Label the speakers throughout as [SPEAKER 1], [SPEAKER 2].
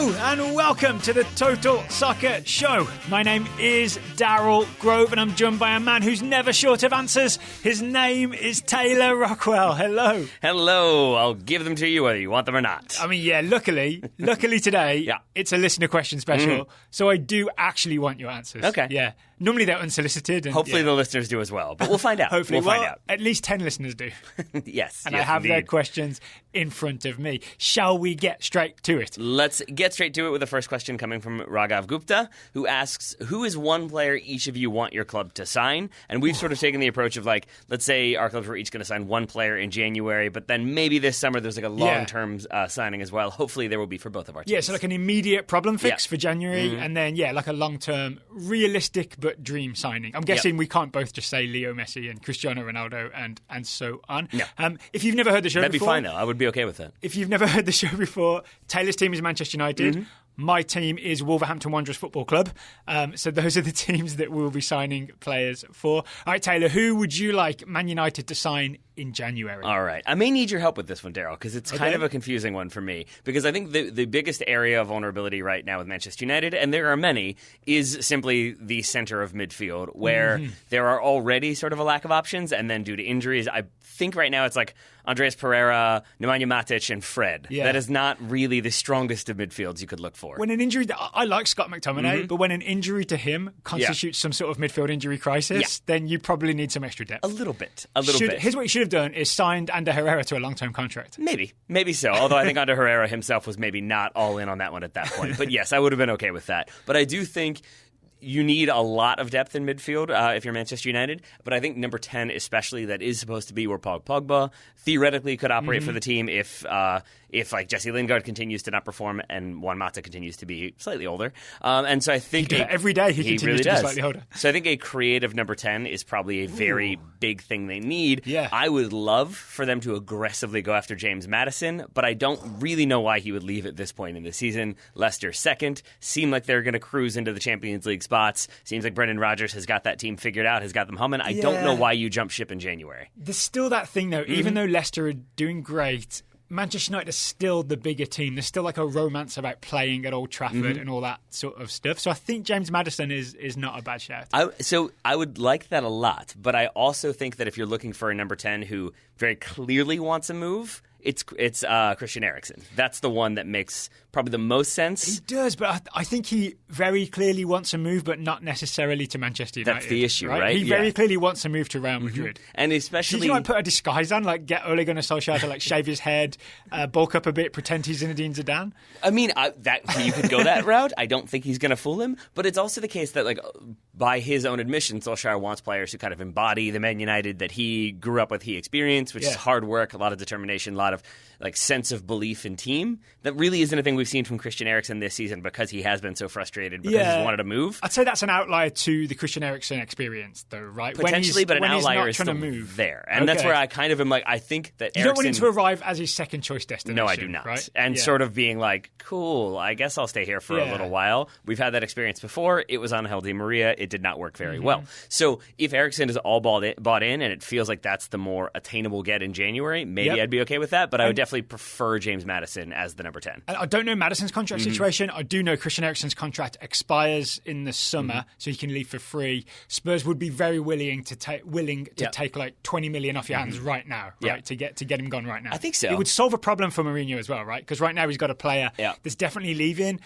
[SPEAKER 1] Hello and welcome to the Total Soccer Show. My name is Daryl Grove and I'm joined by a man who's never short of answers. His name is Taylor Rockwell. Hello.
[SPEAKER 2] Hello. I'll give them to you whether you want them or not.
[SPEAKER 1] I mean, yeah, luckily today, it's a listener question special, so I do actually want your answers.
[SPEAKER 2] Okay.
[SPEAKER 1] Yeah. Normally they're unsolicited. And,
[SPEAKER 2] hopefully the listeners do as well, but we'll find out.
[SPEAKER 1] Hopefully.
[SPEAKER 2] We'll find out.
[SPEAKER 1] At least 10 listeners do.
[SPEAKER 2] Yes.
[SPEAKER 1] And I have their questions in front of me. Shall we get straight to it?
[SPEAKER 2] Let's get straight to it with the first question coming from Raghav Gupta, who asks, who is one player each of you want your club to sign? And we've sort of taken the approach of like, let's say our clubs were each going to sign one player in January, but then maybe this summer there's like a long-term signing as well. Hopefully there will be for both of our teams.
[SPEAKER 1] Yeah, so like an immediate problem fix for January, and then, like a long-term, realistic but dream signing. I'm guessing we can't both just say Leo Messi and Cristiano Ronaldo and so on.
[SPEAKER 2] No.
[SPEAKER 1] If you've never heard the show
[SPEAKER 2] That'd
[SPEAKER 1] before...
[SPEAKER 2] That'd be fine, though. I would be okay with that.
[SPEAKER 1] If you've never heard the show before, Taylor's team is Manchester United. My team is Wolverhampton Wanderers Football Club. So those are the teams that we'll be signing players for. All right, Taylor, who would you like Man United to sign in January?
[SPEAKER 2] All right. I may need your help with this one, Daryl, because it's kind of a confusing one for me. Because I think the biggest area of vulnerability right now with Manchester United, and there are many, is simply the center of midfield, where there are already sort of a lack of options, and then due to injuries, I think right now it's like Andreas Pereira, Nemanja Matic, and Fred. Yeah. That is not really the strongest of midfields you could look for.
[SPEAKER 1] When an injury... I like Scott McTominay, but when an injury to him constitutes some sort of midfield injury crisis, then you probably need some extra depth.
[SPEAKER 2] A little bit. Here's
[SPEAKER 1] what you should have done is signed Ander Herrera to a long-term contract.
[SPEAKER 2] Maybe so. Although I think Ander Herrera himself was maybe not all in on that one at that point. But yes, I would have been okay with that. But I do think you need a lot of depth in midfield if you're Manchester United. But I think number 10 especially, that is supposed to be where Paul Pogba theoretically could operate for the team if like Jesse Lingard continues to not perform and Juan Mata continues to be slightly older. And so I think...
[SPEAKER 1] every day he continues
[SPEAKER 2] really
[SPEAKER 1] to be slightly older.
[SPEAKER 2] So I think a creative number 10 is probably a very big thing they need.
[SPEAKER 1] Yeah.
[SPEAKER 2] I would love for them to aggressively go after James Maddison, but I don't really know why he would leave at this point in the season. Leicester second. Seem like they're going to cruise into the Champions League spots. Seems like Brendan Rodgers has got that team figured out, has got them humming. I don't know why you jump ship in January.
[SPEAKER 1] There's still that thing, though. Even though Leicester are doing great, Manchester United is still the bigger team. There's still like a romance about playing at Old Trafford and all that sort of stuff. So I think James Maddison is not a bad shout.
[SPEAKER 2] So I would like that a lot, but I also think that if you're looking for a number 10 who very clearly wants a move, it's Christian Eriksen. That's the one that makes probably the most sense.
[SPEAKER 1] He does, but I think he very clearly wants a move, but not necessarily to Manchester United.
[SPEAKER 2] That's the issue, right?
[SPEAKER 1] He very clearly wants a move to Real Madrid.
[SPEAKER 2] And especially...
[SPEAKER 1] Did you put a disguise on, like get Ole Gunnar Solskjaer to shave his head, bulk up a bit, pretend he's Zinedine Zidane?
[SPEAKER 2] I mean, you could go that route. I don't think he's going to fool him, but it's also the case that, by his own admission, Solskjaer wants players who kind of embody the Man United that he grew up with, he experienced, which is hard work, a lot of determination, a lot of sense of belief in team. That really isn't a thing we've seen from Christian Eriksen this season because he has been so frustrated because he's wanted to move.
[SPEAKER 1] I'd say that's an outlier to the Christian Eriksen experience, though, right?
[SPEAKER 2] Potentially, but an outlier is still
[SPEAKER 1] move
[SPEAKER 2] there. And that's where I kind of am I think that
[SPEAKER 1] You don't want him to arrive as his second choice destination.
[SPEAKER 2] No, I do not.
[SPEAKER 1] Right?
[SPEAKER 2] And sort of being cool, I guess I'll stay here for a little while. We've had that experience before. It was on Angel Di Maria. It did not work very well. So if Eriksen is all bought in and it feels like that's the more attainable get in January, maybe I'd be okay with that. But I would definitely prefer James Maddison as the number 10.
[SPEAKER 1] I don't know Maddison's contract situation. I do know Christian Eriksen's contract expires in the summer, so he can leave for free. Spurs would be very willing to take like 20 million off your hands right now, right? To get him gone right now.
[SPEAKER 2] I think so.
[SPEAKER 1] It would solve a problem for Mourinho as well, right? Because right now he's got a player that's definitely leaving.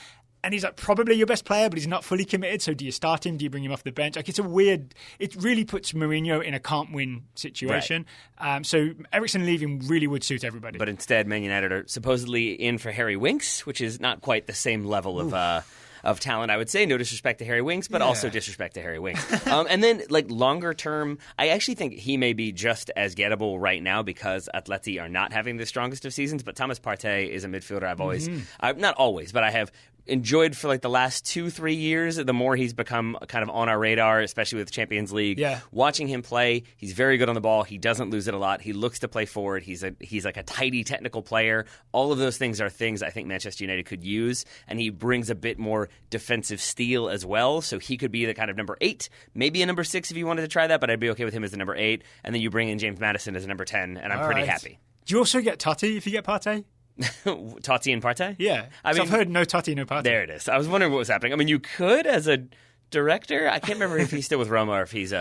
[SPEAKER 1] And he's probably your best player, but he's not fully committed. So do you start him? Do you bring him off the bench? It's a weird... It really puts Mourinho in a can't-win situation. Right. So Eriksen leaving really would suit everybody.
[SPEAKER 2] But instead, Man United are supposedly in for Harry Winks, which is not quite the same level of talent, I would say. No disrespect to Harry Winks, but also disrespect to Harry Winks. And then, longer term, I actually think he may be just as gettable right now because Atleti are not having the strongest of seasons. But Thomas Partey is a midfielder I've always... not always, but I have enjoyed for the last 2-3 years. The more he's become kind of on our radar, especially with Champions League. Watching him play, he's very good on the ball. He doesn't lose it a lot. He looks to play forward. He's like a tidy technical player. All of those things are things I think Manchester United could use, and he brings a bit more defensive steel as well. So he could be the kind of number 8, maybe a number 6 if you wanted to try that, but I'd be okay with him as the number 8. And then you bring in James Maddison as a number 10, and I'm pretty happy.
[SPEAKER 1] Do you also get Totti if you get Partey?
[SPEAKER 2] Totti and Partey?
[SPEAKER 1] Yeah. I've heard no Totti, no Partey.
[SPEAKER 2] There it is. I was wondering what was happening. I mean, you could as a director. I can't remember if he's still with Roma or if he's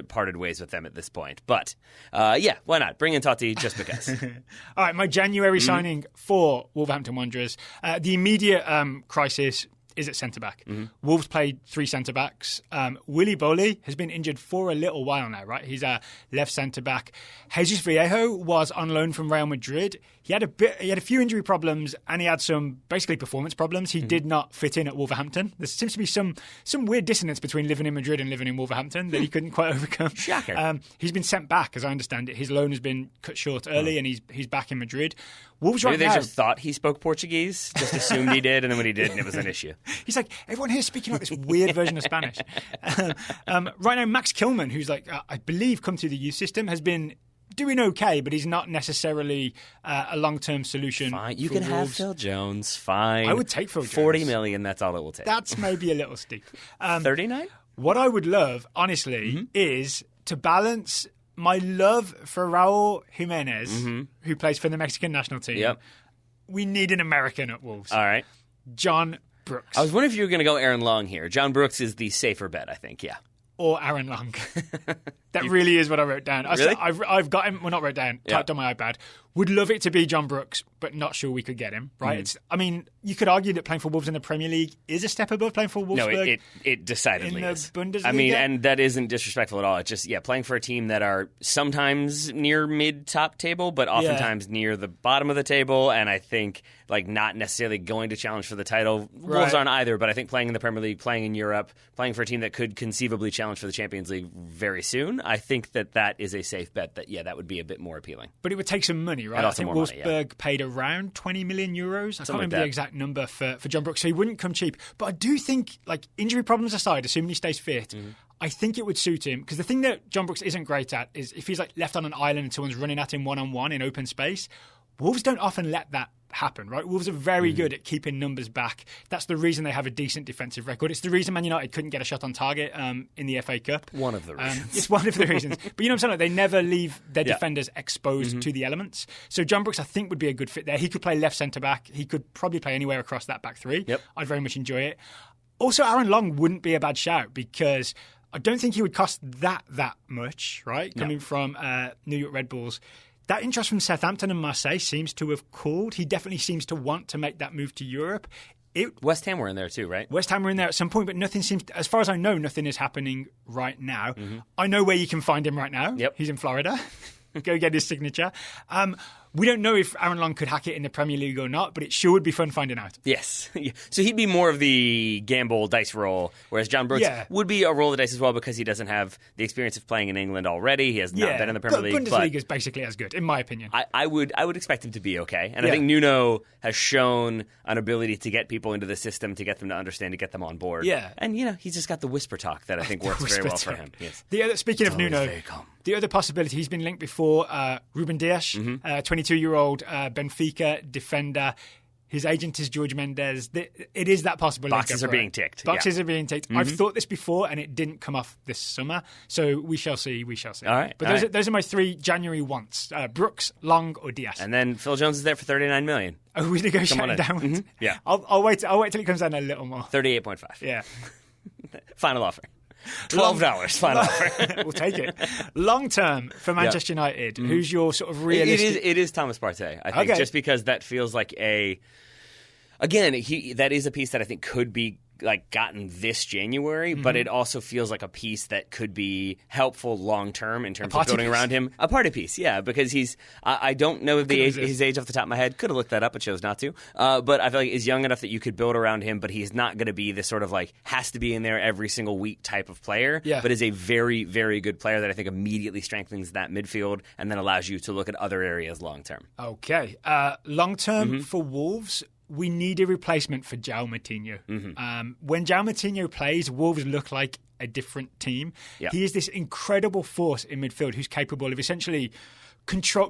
[SPEAKER 2] parted ways with them at this point. But, yeah, why not? Bring in Totti just because.
[SPEAKER 1] All right, my January signing for Wolverhampton Wanderers. The immediate crisis is at centre-back. Wolves played 3 centre-backs. Willy Bolly has been injured for a little while now, right? He's a left centre-back. Jesus Viejo was on loan from Real Madrid. He had a few injury problems, and he had some basically performance problems. He did not fit in at Wolverhampton. There seems to be some weird dissonance between living in Madrid and living in Wolverhampton that he couldn't quite overcome.
[SPEAKER 2] Shocker.
[SPEAKER 1] He's been sent back, as I understand it. His loan has been cut short early, and he's back in Madrid. Wolves
[SPEAKER 2] Maybe
[SPEAKER 1] right
[SPEAKER 2] they
[SPEAKER 1] now,
[SPEAKER 2] just thought he spoke Portuguese, just assumed he did, and then when he didn't, it was an issue.
[SPEAKER 1] He's like, everyone here is speaking like this weird version of Spanish. Right now, Max Kilman, who's I believe come through the youth system, has been doing okay, but he's not necessarily a long-term solution.
[SPEAKER 2] Fine. You can have Phil Jones. Fine.
[SPEAKER 1] I would take Phil Jones.
[SPEAKER 2] 40 million, that's all it will take.
[SPEAKER 1] That's maybe a little steep.
[SPEAKER 2] 39?
[SPEAKER 1] What I would love, honestly, is to balance my love for Raul Jimenez, who plays for the Mexican national team.
[SPEAKER 2] Yep.
[SPEAKER 1] We need an American at Wolves.
[SPEAKER 2] All right.
[SPEAKER 1] John Brooks.
[SPEAKER 2] I was wondering if you were going to go Aaron Long here. John Brooks is the safer bet, I think, yeah.
[SPEAKER 1] Or Aaron Long. That really is what I wrote down.
[SPEAKER 2] Really?
[SPEAKER 1] I've got him, well, not wrote down, typed on my iPad. Would love it to be John Brooks, but not sure we could get him, right? I mean, you could argue that playing for Wolves in the Premier League is a step above playing for Wolfsburg.
[SPEAKER 2] No, it decidedly
[SPEAKER 1] in
[SPEAKER 2] is.
[SPEAKER 1] The Bundesliga.
[SPEAKER 2] I mean, and that isn't disrespectful at all. It's just, playing for a team that are sometimes near mid-top table, but oftentimes near the bottom of the table, and I think, not necessarily going to challenge for the title. Wolves aren't either, but I think playing in the Premier League, playing in Europe, playing for a team that could conceivably challenge for the Champions League very soon, I think that is a safe bet that would be a bit more appealing.
[SPEAKER 1] But it would take some money, right?
[SPEAKER 2] And
[SPEAKER 1] I think
[SPEAKER 2] more
[SPEAKER 1] Wolfsburg paid around 20 million euros. I can't remember
[SPEAKER 2] like
[SPEAKER 1] the exact number for John Brooks, so he wouldn't come cheap. But I do think, injury problems aside, assuming he stays fit, I think it would suit him. Because the thing that John Brooks isn't great at is if he's left on an island and someone's running at him one-on-one in open space, Wolves don't often let that happen, right? Wolves are very good at keeping numbers back. That's the reason they have a decent defensive record. It's the reason Man United couldn't get a shot on target in the FA Cup.
[SPEAKER 2] One of the reasons.
[SPEAKER 1] It's one of the reasons. But you know what I'm saying? They never leave their defenders exposed to the elements. So John Brooks, I think, would be a good fit there. He could play left centre-back. He could probably play anywhere across that back three.
[SPEAKER 2] Yep.
[SPEAKER 1] I'd very much enjoy it. Also, Aaron Long wouldn't be a bad shout because I don't think he would cost that much, right? Coming from New York Red Bulls. That interest from Southampton and Marseille seems to have cooled. He definitely seems to want to make that move to Europe.
[SPEAKER 2] West Ham were in there too, right?
[SPEAKER 1] West Ham were in there at some point, but nothing seems as far as I know, nothing is happening right now. I know where you can find him right now.
[SPEAKER 2] Yep.
[SPEAKER 1] He's in Florida. Go get his signature. We don't know if Aaron Long could hack it in the Premier League or not, but it sure would be fun finding out.
[SPEAKER 2] Yes. So he'd be more of the gamble dice roll, whereas John Brooks would be a roll of the dice as well because he doesn't have the experience of playing in England already. He has not been in the Premier League.
[SPEAKER 1] Bundesliga is basically as good, in my opinion.
[SPEAKER 2] I would expect him to be okay. And I think Nuno has shown an ability to get people into the system, to get them to understand, to get them on board.
[SPEAKER 1] Yeah.
[SPEAKER 2] And, he's just got the whisper talk that I think works very well for him. Yes.
[SPEAKER 1] Speaking of Nuno, the other possibility, he's been linked before, Ruben Dias, 22-year-old Benfica defender. His agent is George Mendes. It is that possible.
[SPEAKER 2] Boxes are being ticked.
[SPEAKER 1] Boxes are being ticked. I've thought this before, and it didn't come off this summer. So we shall see. All
[SPEAKER 2] right.
[SPEAKER 1] But those are my 3 January wants: Brooks, Long, or Diaz.
[SPEAKER 2] And then Phil Jones is there for 39 million.
[SPEAKER 1] Oh, we negotiating downwards.
[SPEAKER 2] Yeah.
[SPEAKER 1] I'll wait till it comes down a little more.
[SPEAKER 2] 38.5.
[SPEAKER 1] Yeah.
[SPEAKER 2] Final offer. $12 final offer.
[SPEAKER 1] We'll take it. Long term for Manchester United, who's your sort of realistic...
[SPEAKER 2] It is Thomas Partey, I think, just because that feels like that is a piece that I think could be gotten this January, but it also feels like a piece that could be helpful long term in terms of building around him. A party piece, yeah, because I don't know his age off the top of my head. Could have looked that up, but chose not to. But I feel like he's young enough that you could build around him, but he's not going to be this sort of has to be in there every single week type of player, but is a very, very good player that I think immediately strengthens that midfield and then allows you to look at other areas long term.
[SPEAKER 1] Okay. Long term for Wolves, we need a replacement for João Moutinho. When João Moutinho plays, Wolves look like a different team. Yep. He is this incredible force in midfield who's capable of essentially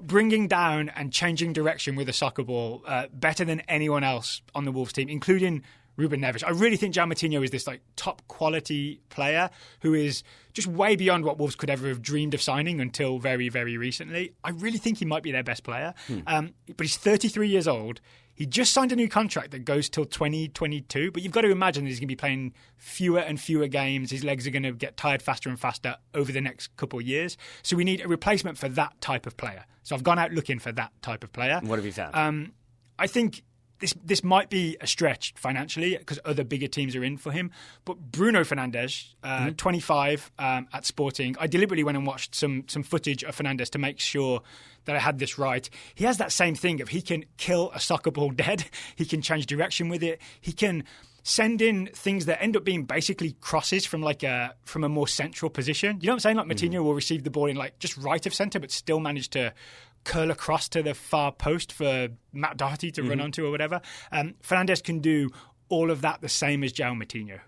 [SPEAKER 1] bringing down and changing direction with a soccer ball better than anyone else on the Wolves team, including Ruben Neves. I really think João Moutinho is this like top quality player who is just way beyond what Wolves could ever have dreamed of signing until very, very recently. I really think he might be their best player. But he's 33 years old. He just signed a new contract that goes till 2022, but you've got to imagine that he's going to be playing fewer and fewer games. His legs are going to get tired faster and faster over the next couple of years. So we need a replacement for that type of player. So I've gone out looking for that type of player.
[SPEAKER 2] What have you found?
[SPEAKER 1] I think this might be a stretch financially because other bigger teams are in for him. But Bruno Fernandes, 25 at Sporting. I deliberately went and watched some footage of Fernandes to make sure that I had this right. He has that same thing of he can kill a soccer ball dead. He can change direction with it. He can send in things that end up being basically crosses from a more central position. You know what I'm saying? Like Moutinho will receive the ball in like just right of centre, but still manage to curl across to the far post for Matt Doherty to run onto or whatever. Fernandes can do all of that the same as João Moutinho.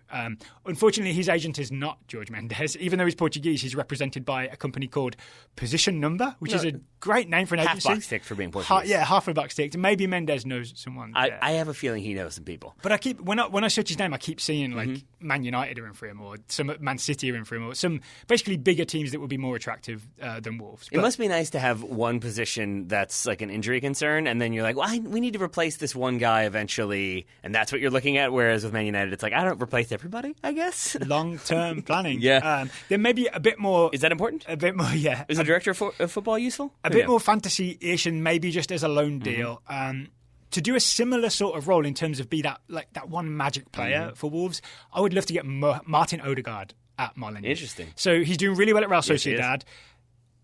[SPEAKER 1] Unfortunately, his agent is not Jorge Mendes. Even though he's Portuguese, he's represented by a company called Position Number, which is a great name for an agency.
[SPEAKER 2] Half-back stick for being Portuguese.
[SPEAKER 1] Half a buck stick. Maybe Mendes knows someone.
[SPEAKER 2] I have a feeling he knows some people.
[SPEAKER 1] But I keep when I search his name, I keep seeing like Man United are in for him, or some Man City are in for him, or some basically bigger teams that would be more attractive than Wolves.
[SPEAKER 2] It must be nice to have one position that's like an injury concern, and then you're like, well, we need to replace this one guy eventually, and that's what you're looking at. Whereas with Man United, it's like, I don't replace everybody, I guess.
[SPEAKER 1] Long-term planning.
[SPEAKER 2] Yeah.
[SPEAKER 1] There may be a bit more...
[SPEAKER 2] Is that important?
[SPEAKER 1] A bit more, yeah.
[SPEAKER 2] Is the director of football useful?
[SPEAKER 1] A bit more fantasy-ish and maybe just as a loan deal. To do a similar sort of role in terms of be that one magic player for Wolves, I would love to get Martin Odegaard at Molineux.
[SPEAKER 2] Interesting.
[SPEAKER 1] So he's doing really well at Real Sociedad.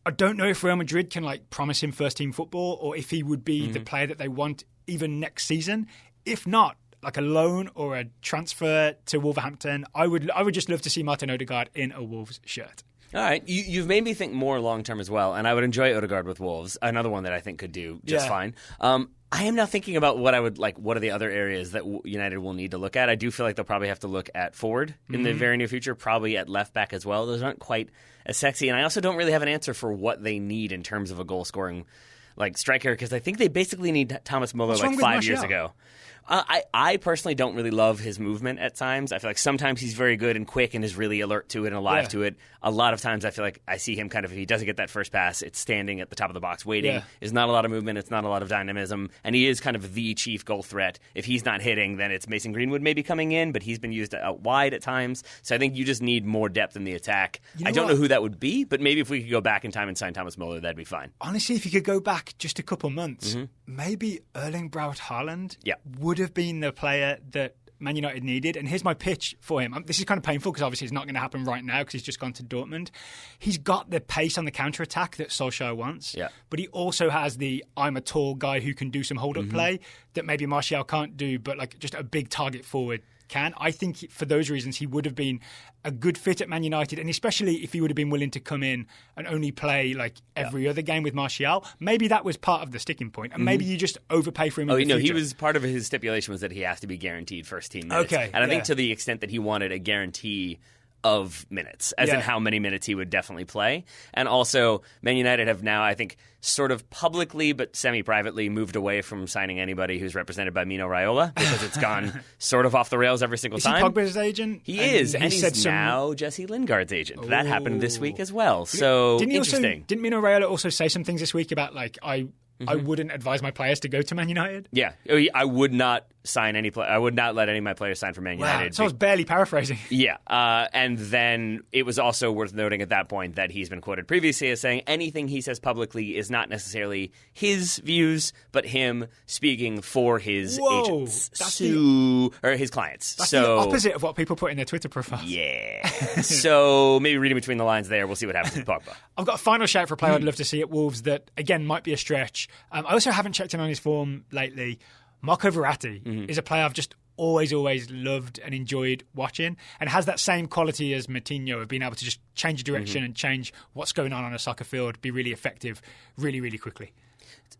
[SPEAKER 1] I don't know if Real Madrid can promise him first-team football or if he would be the player that they want even next season. If not, like a loan or a transfer to Wolverhampton, I would just love to see Martin Odegaard in a Wolves shirt.
[SPEAKER 2] All right. You've made me think more long-term as well, and I would enjoy Odegaard with Wolves, another one that I think could do just fine. I am now thinking about what I would like. What are the other areas that United will need to look at? I do feel like they'll probably have to look at forward in the very near future, probably at left back as well. Those aren't quite as sexy, and I also don't really have an answer for what they need in terms of a goal-scoring striker, because I think they basically need Thomas Muller 5 years ago. I personally don't really love his movement at times. I feel like sometimes he's very good and quick and is really alert to it and alive to it. A lot of times I feel like I see him kind of, if he doesn't get that first pass, it's standing at the top of the box waiting. Yeah. There's not a lot of movement. It's not a lot of dynamism. And he is kind of the chief goal threat. If he's not hitting, then it's Mason Greenwood maybe coming in, but he's been used out wide at times. So I think you just need more depth in the attack. I don't know who that would be, but maybe if we could go back in time and sign Thomas Muller, that'd be fine.
[SPEAKER 1] Honestly, if you could go back just a couple months, maybe Erling Braut Haaland would have been the player that Man United needed. And here's my pitch for him. This is kind of painful because obviously it's not going to happen right now because he's just gone to Dortmund. He's got the pace on the counter-attack that Solskjaer wants, but he also has the I'm a tall guy who can do some hold-up play that maybe Martial can't do, but just a big target forward can. I think for those reasons he would have been a good fit at Man United, and especially if he would have been willing to come in and only play every other game with Martial. Maybe that was part of the sticking point, and maybe you just overpay for him.
[SPEAKER 2] He was part of his stipulation was that he has to be guaranteed first team minutes.
[SPEAKER 1] Okay,
[SPEAKER 2] and I think to the extent that he wanted a guarantee of minutes, as in how many minutes he would definitely play. And also, Man United have now, I think, sort of publicly but semi-privately moved away from signing anybody who's represented by Mino Raiola because it's gone sort of off the rails every single time.
[SPEAKER 1] Is he Pogba's agent?
[SPEAKER 2] He is, and he's now Jesse Lingard's agent. That happened this week as well, so interesting.
[SPEAKER 1] Didn't Mino Raiola also say some things this week about, I wouldn't advise my players to go to Man United?
[SPEAKER 2] Yeah. I would not sign any player. I would not let any of my players sign for Man United.
[SPEAKER 1] So I was barely paraphrasing.
[SPEAKER 2] Yeah. And then it was also worth noting at that point that he's been quoted previously as saying anything he says publicly is not necessarily his views, but him speaking for his agents. Or his clients.
[SPEAKER 1] That's the opposite of what people put in their Twitter profiles.
[SPEAKER 2] Yeah. So maybe reading between the lines there, we'll see what happens with Pogba.
[SPEAKER 1] I've got a final shout for a player I'd love to see at Wolves that, again, might be a stretch. I also haven't checked in on his form lately. Marco Verratti is a player I've just always loved and enjoyed watching, and has that same quality as Moutinho of being able to just change direction and change what's going on a soccer field, be really effective really, really quickly.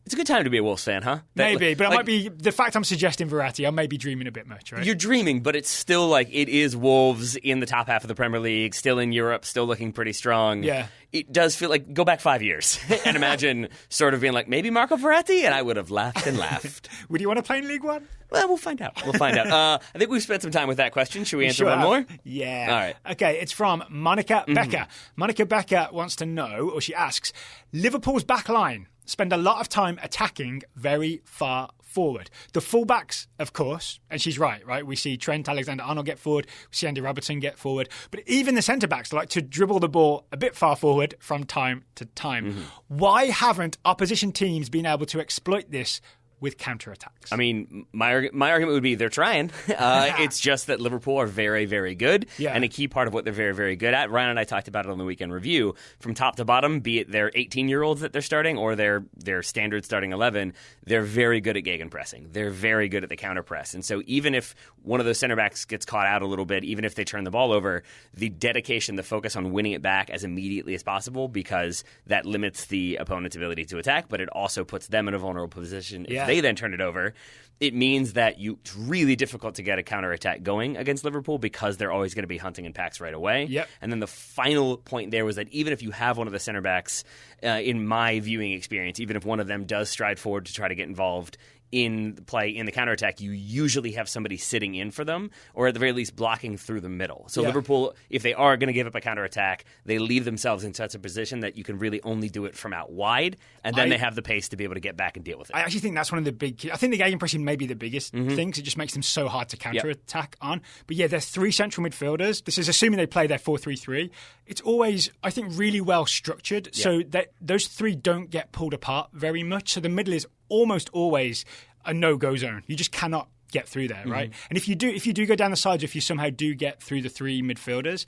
[SPEAKER 2] It's a good time to be a Wolves fan, huh?
[SPEAKER 1] Maybe, but it might be the fact I'm suggesting Verratti. I may be dreaming a bit much, right?
[SPEAKER 2] You're dreaming, but it's still like it is Wolves in the top half of the Premier League, still in Europe, still looking pretty strong.
[SPEAKER 1] Yeah.
[SPEAKER 2] It does feel like go back 5 years and imagine sort of being like, maybe Marco Verratti? And I would have laughed and laughed.
[SPEAKER 1] Would you want to play in League One?
[SPEAKER 2] Well, we'll find out. I think we've spent some time with that question. Should we answer one more?
[SPEAKER 1] Yeah.
[SPEAKER 2] All right.
[SPEAKER 1] Okay, it's from Monica Becker. Monica Becker wants to know, or she asks, Liverpool's back line spend a lot of time attacking very far forward. The fullbacks, of course, and she's right? We see Trent Alexander-Arnold get forward, we see Andy Robertson get forward, but even the centre-backs like to dribble the ball a bit far forward from time to time. Why haven't opposition teams been able to exploit this with counterattacks?
[SPEAKER 2] I mean, my argument would be they're trying. It's just that Liverpool are very, very good.
[SPEAKER 1] Yeah.
[SPEAKER 2] And a key part of what they're very, very good at, Ryan and I talked about it on the weekend review, from top to bottom, be it their 18-year-olds that they're starting or their standard starting 11, they're very good at gegenpressing. They're very good at the counterpress. And so even if one of those center backs gets caught out a little bit, even if they turn the ball over, the dedication, the focus on winning it back as immediately as possible, because that limits the opponent's ability to attack, but it also puts them in a vulnerable position.
[SPEAKER 1] Yeah.
[SPEAKER 2] They then turn it over. It means that it's really difficult to get a counterattack going against Liverpool because they're always going to be hunting in packs right away.
[SPEAKER 1] Yep.
[SPEAKER 2] And then the final point there was that even if you have one of the center backs, in my viewing experience, even if one of them does stride forward to try to get involved in the play, in the counterattack, you usually have somebody sitting in for them, or at the very least blocking through the middle. So Liverpool, if they are going to give up a counterattack, they leave themselves in such a position that you can really only do it from out wide, and then they have the pace to be able to get back and deal with it.
[SPEAKER 1] I actually think that's one of the big... I think the gegenpressing may be the biggest thing, 'cause it just makes them so hard to counterattack on. But yeah, there's three central midfielders. This is assuming they play their 4-3-3. It's always, I think, really well structured, so that those three don't get pulled apart very much. So the middle is almost always a no-go zone. You just cannot get through there, right? And if you do go down the sides, if you somehow do get through the three midfielders,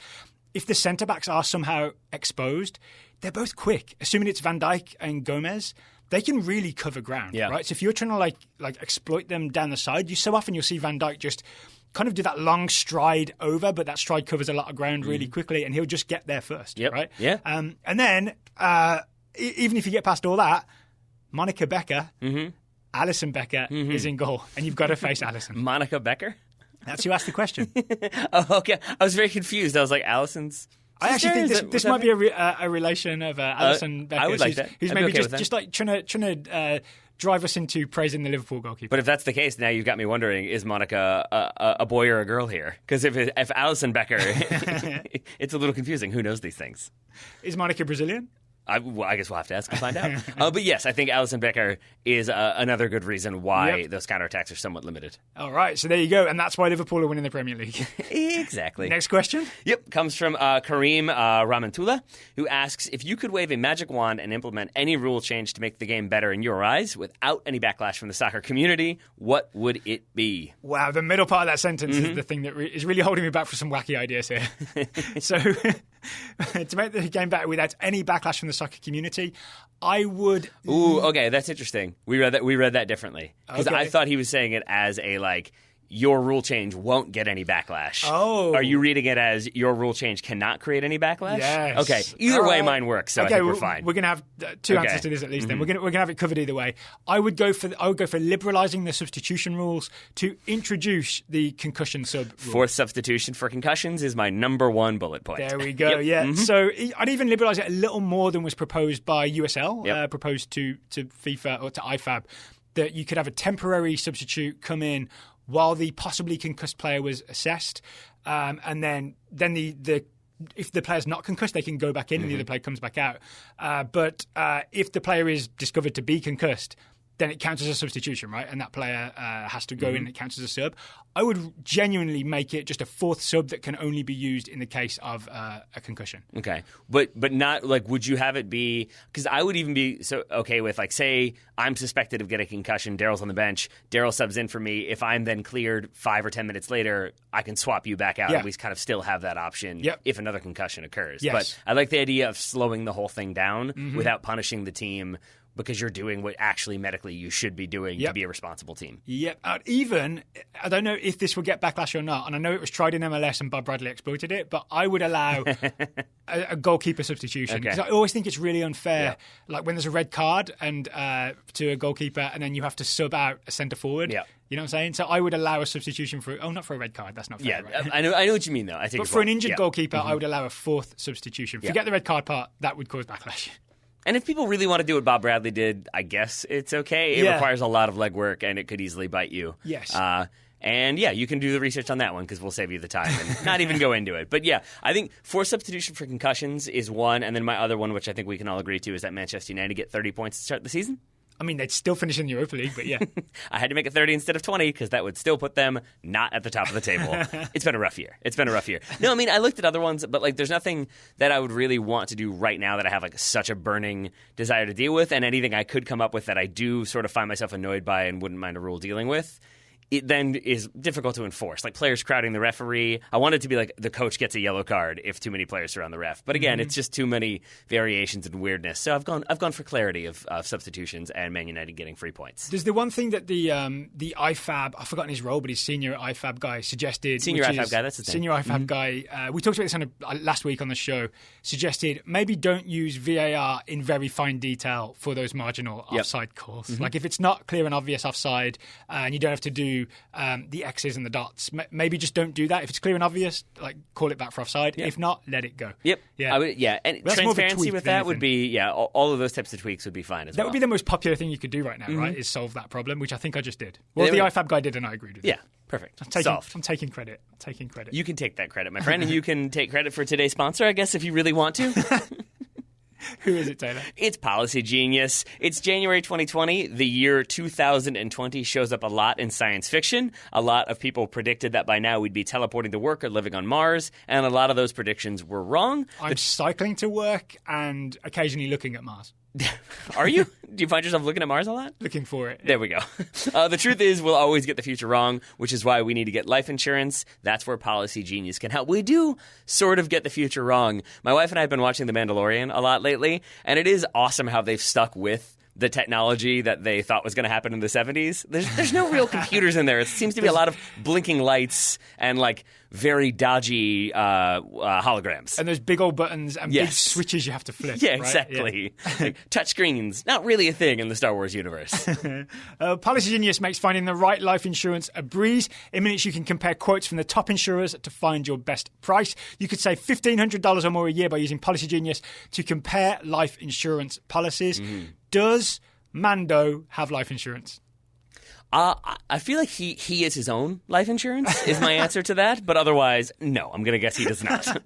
[SPEAKER 1] if the centre-backs are somehow exposed, they're both quick. Assuming it's Van Dijk and Gomez, they can really cover ground, right? So if you're trying to like exploit them down the side, so often you'll see Van Dijk just kind of do that long stride over, but that stride covers a lot of ground really quickly, and he'll just get there first, right?
[SPEAKER 2] Yeah.
[SPEAKER 1] And then, even if you get past all that, Monica Becker... Alisson Becker is in goal, and you've got to face Alisson.
[SPEAKER 2] Monica Becker?
[SPEAKER 1] That's who asked the question.
[SPEAKER 2] Oh, okay. I was very confused. I was like, Alisson's sister?
[SPEAKER 1] I actually think this might be a relation of Alisson Becker.
[SPEAKER 2] I would like that.
[SPEAKER 1] Who's maybe just like trying to drive us into praising the Liverpool goalkeeper.
[SPEAKER 2] But if that's the case, now you've got me wondering, is Monica a boy or a girl here? Because if Alisson Becker, it's a little confusing. Who knows these things?
[SPEAKER 1] Is Monica Brazilian?
[SPEAKER 2] I guess we'll have to ask and find out. But yes, I think Alisson Becker is another good reason why those counterattacks are somewhat limited.
[SPEAKER 1] All right, so there you go. And that's why Liverpool are winning the Premier League.
[SPEAKER 2] Exactly.
[SPEAKER 1] Next question?
[SPEAKER 2] Yep, comes from Kareem Ramantula, who asks, if you could wave a magic wand and implement any rule change to make the game better in your eyes without any backlash from the soccer community, what would it be?
[SPEAKER 1] Wow, the middle part of that sentence is the thing that is really holding me back for some wacky ideas here. So, to make the game better without any backlash from the soccer community, I would...
[SPEAKER 2] Ooh, okay, that's interesting. We read that differently. Because I thought he was saying it as a, like, your rule change won't get any backlash.
[SPEAKER 1] Oh.
[SPEAKER 2] Are you reading it as your rule change cannot create any backlash?
[SPEAKER 1] Yes.
[SPEAKER 2] Okay, either way mine works, so I think we're fine.
[SPEAKER 1] We're going to have two answers to this at least then. We're going to have it covered either way. I would go for liberalising the substitution rules to introduce the concussion sub rule.
[SPEAKER 2] Fourth substitution for concussions is my number one bullet point.
[SPEAKER 1] There we go, So I'd even liberalise it a little more than was proposed by USL, proposed to FIFA or to IFAB, that you could have a temporary substitute come in while the possibly concussed player was assessed, and then if the player's not concussed, they can go back in and the other player comes back out. But if the player is discovered to be concussed, then it counts as a substitution, right? And that player has to go in and it counts as a sub. I would genuinely make it just a fourth sub that can only be used in the case of a concussion.
[SPEAKER 2] Okay. But not, like, would you have it be... Because I would even be so okay with, like, say I'm suspected of getting a concussion, Daryl's on the bench, Daryl subs in for me. If I'm then cleared 5 or 10 minutes later, I can swap you back out and we kind of still have that option if another concussion occurs.
[SPEAKER 1] Yes.
[SPEAKER 2] But I like the idea of slowing the whole thing down without punishing the team because you're doing what actually medically you should be doing to be a responsible team.
[SPEAKER 1] Yep. Even, I don't know if this will get backlash or not, and I know it was tried in MLS and Bob Bradley exploited it, but I would allow a goalkeeper substitution. Because I always think it's really unfair, like when there's a red card and to a goalkeeper, and then you have to sub out a centre forward.
[SPEAKER 2] Yeah.
[SPEAKER 1] You know what I'm saying? So I would allow a substitution for not for a red card. That's not fair.
[SPEAKER 2] Yeah,
[SPEAKER 1] right?
[SPEAKER 2] I know what you mean though. I think,
[SPEAKER 1] but for an injured goalkeeper, I would allow a fourth substitution. Forget the red card part; that would cause backlash.
[SPEAKER 2] And if people really want to do what Bob Bradley did, I guess it's okay. It requires a lot of legwork, and it could easily bite you.
[SPEAKER 1] Yes.
[SPEAKER 2] And you can do the research on that one because we'll save you the time and not even go into it. But I think forced substitution for concussions is one, and then my other one, which I think we can all agree to, is that Manchester United get 30 points to start the season.
[SPEAKER 1] I mean, they'd still finish in the Europa League, but yeah.
[SPEAKER 2] I had to make it 30 instead of 20 because that would still put them not at the top of the table. It's been a rough year. No, I mean, I looked at other ones, but there's nothing that I would really want to do right now that I have such a burning desire to deal with, and anything I could come up with that I do sort of find myself annoyed by and wouldn't mind a rule dealing with. It then is difficult to enforce, like players crowding the referee. I want it to be like the coach gets a yellow card if too many players surround the ref. But again, it's just too many variations and weirdness. So I've gone for clarity of substitutions and Man United getting free points.
[SPEAKER 1] There's the one thing that the IFAB, I've forgotten his role, but his senior IFAB guy suggested.
[SPEAKER 2] Senior IFAB guy, that's the thing.
[SPEAKER 1] Senior IFAB guy. We talked about this last week on the show. Suggested maybe don't use VAR in very fine detail for those marginal offside calls. Like if it's not clear and obvious offside, and you don't have to do the X's and the dots. Maybe just don't do that. If it's clear and obvious, call it back for offside. If not, let it go.
[SPEAKER 2] Yep.
[SPEAKER 1] Yeah.
[SPEAKER 2] And transparency with that would be, all of those types of tweaks would be fine as well.
[SPEAKER 1] That would be the most popular thing you could do right now, right? Is solve that problem, which I think I just did. Well, the IFAB guy did, and I agreed with it.
[SPEAKER 2] Yeah. Perfect.
[SPEAKER 1] I'm taking credit.
[SPEAKER 2] You can take that credit, my friend, and you can take credit for today's sponsor, I guess, if you really want to.
[SPEAKER 1] Who is it, Taylor?
[SPEAKER 2] It's Policy Genius. It's January 2020. The year 2020 shows up a lot in science fiction. A lot of people predicted that by now we'd be teleporting to work or living on Mars, and a lot of those predictions were wrong.
[SPEAKER 1] I'm cycling to work and occasionally looking at Mars.
[SPEAKER 2] Are you? Do you find yourself looking at Mars a lot?
[SPEAKER 1] Looking for it.
[SPEAKER 2] There we go. The truth is, we'll always get the future wrong, which is why we need to get life insurance. That's where Policy Genius can help. We do sort of get the future wrong. My wife and I have been watching The Mandalorian a lot lately, and it is awesome how they've stuck with the technology that they thought was going to happen in the 70s. There's no real computers in there. It seems to be a lot of blinking lights and very dodgy holograms.
[SPEAKER 1] And those big old buttons and big switches you have to flip.
[SPEAKER 2] Yeah,
[SPEAKER 1] right?
[SPEAKER 2] exactly. Touch screens, not really a thing in the Star Wars universe.
[SPEAKER 1] Policy Genius makes finding the right life insurance a breeze. In minutes, you can compare quotes from the top insurers to find your best price. You could save $1,500 or more a year by using Policy Genius to compare life insurance policies. Does Mando have life insurance?
[SPEAKER 2] I feel like he is his own life insurance is my answer to that, but otherwise, no. I'm going to guess he does not.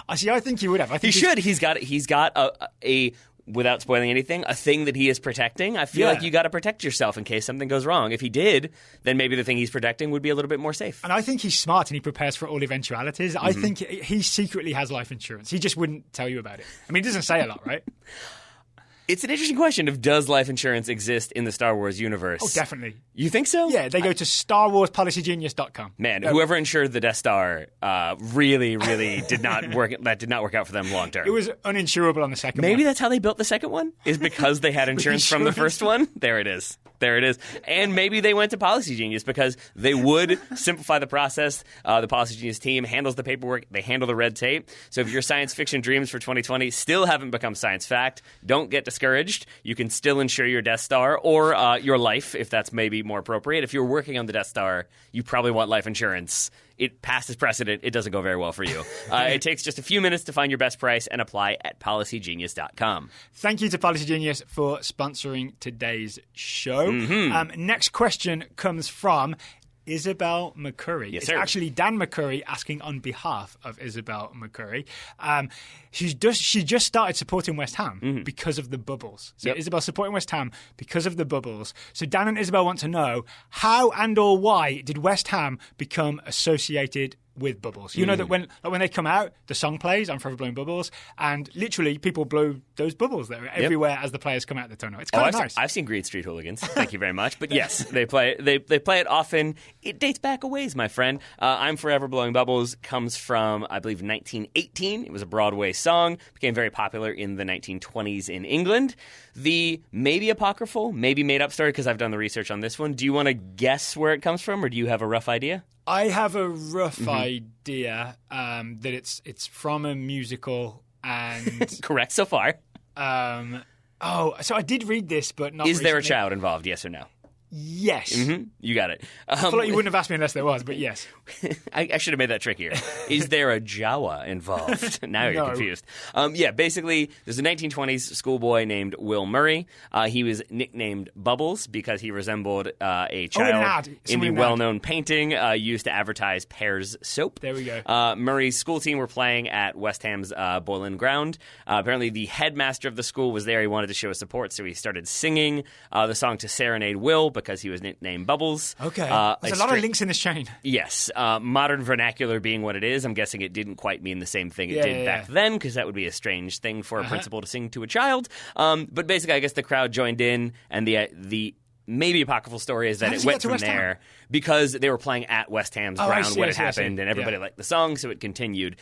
[SPEAKER 1] I think he would have.
[SPEAKER 2] He should. He's got a without spoiling anything, a thing that he is protecting. I feel like you got to protect yourself in case something goes wrong. If he did, then maybe the thing he's protecting would be a little bit more safe.
[SPEAKER 1] And I think he's smart and he prepares for all eventualities. I think he secretly has life insurance. He just wouldn't tell you about it. I mean, he doesn't say a lot, right?
[SPEAKER 2] It's an interesting question of does life insurance exist in the Star Wars universe?
[SPEAKER 1] Oh, definitely.
[SPEAKER 2] You think so?
[SPEAKER 1] Yeah, they go to StarWarsPolicyGenius.com.
[SPEAKER 2] Man, whoever insured the Death Star really did not work. That did not work out for them long term.
[SPEAKER 1] It was uninsurable on the second one.
[SPEAKER 2] Maybe that's how they built the second one, is because they had insurance from the first one. There it is. And maybe they went to Policy Genius because they would simplify the process. The Policy Genius team handles the paperwork. They handle the red tape. So if your science fiction dreams for 2020 still haven't become science fact, don't get discouraged. You can still insure your Death Star or your life, if that's maybe more appropriate. If you're working on the Death Star, you probably want life insurance. It passes precedent. It doesn't go very well for you. It takes just a few minutes to find your best price and apply at policygenius.com.
[SPEAKER 1] Thank you to Policy Genius for sponsoring today's show. Next question comes from Isabel McCurry.
[SPEAKER 2] Yes,
[SPEAKER 1] it's
[SPEAKER 2] sir.
[SPEAKER 1] actually Dan McCurry asking on behalf of Isabel McCurry. She just started supporting West Ham because of the bubbles. So Isabel supporting West Ham because of the bubbles. So Dan and Isabel want to know how and or why did West Ham become associated with bubbles. You know that when they come out, the song plays, I'm Forever Blowing Bubbles, and literally people blow those bubbles there everywhere as the players come out of the tunnel. It's kind of nice.
[SPEAKER 2] I've seen Green Street Hooligans. Thank you very much. But yes, they play it often. It dates back a ways, my friend. I'm Forever Blowing Bubbles comes from, I believe, 1918. It was a Broadway song. Became very popular in the 1920s in England. The maybe apocryphal, maybe made-up story, because I've done the research on this one. Do you want to guess where it comes from, or do you have a rough idea?
[SPEAKER 1] I have a rough idea that it's from a musical and...
[SPEAKER 2] Correct so far.
[SPEAKER 1] So I did read this, but not
[SPEAKER 2] Is there a
[SPEAKER 1] recently.
[SPEAKER 2] child involved, yes or no?
[SPEAKER 1] Yes.
[SPEAKER 2] You got it.
[SPEAKER 1] I feel like you wouldn't have asked me unless there was, but yes.
[SPEAKER 2] I should have made that trickier. Is there a Jawa involved? Now you're confused. Basically, there's a 1920s schoolboy named Will Murray. He was nicknamed Bubbles because he resembled a child in the well-known painting used to advertise Pear's soap.
[SPEAKER 1] There we go.
[SPEAKER 2] Murray's school team were playing at West Ham's Boylan Ground. Apparently, the headmaster of the school was there. He wanted to show his support, so he started singing the song to serenade Will, because he was nicknamed Bubbles.
[SPEAKER 1] Okay. There's a lot of links in this chain.
[SPEAKER 2] Yes. Modern vernacular being what it is, I'm guessing it didn't quite mean the same thing it did back then, because that would be a strange thing for a principal to sing to a child. But basically, I guess the crowd joined in, and the maybe apocryphal story is that it went from there because they were playing at West Ham's ground when it happened, and everybody liked the song, so it continued.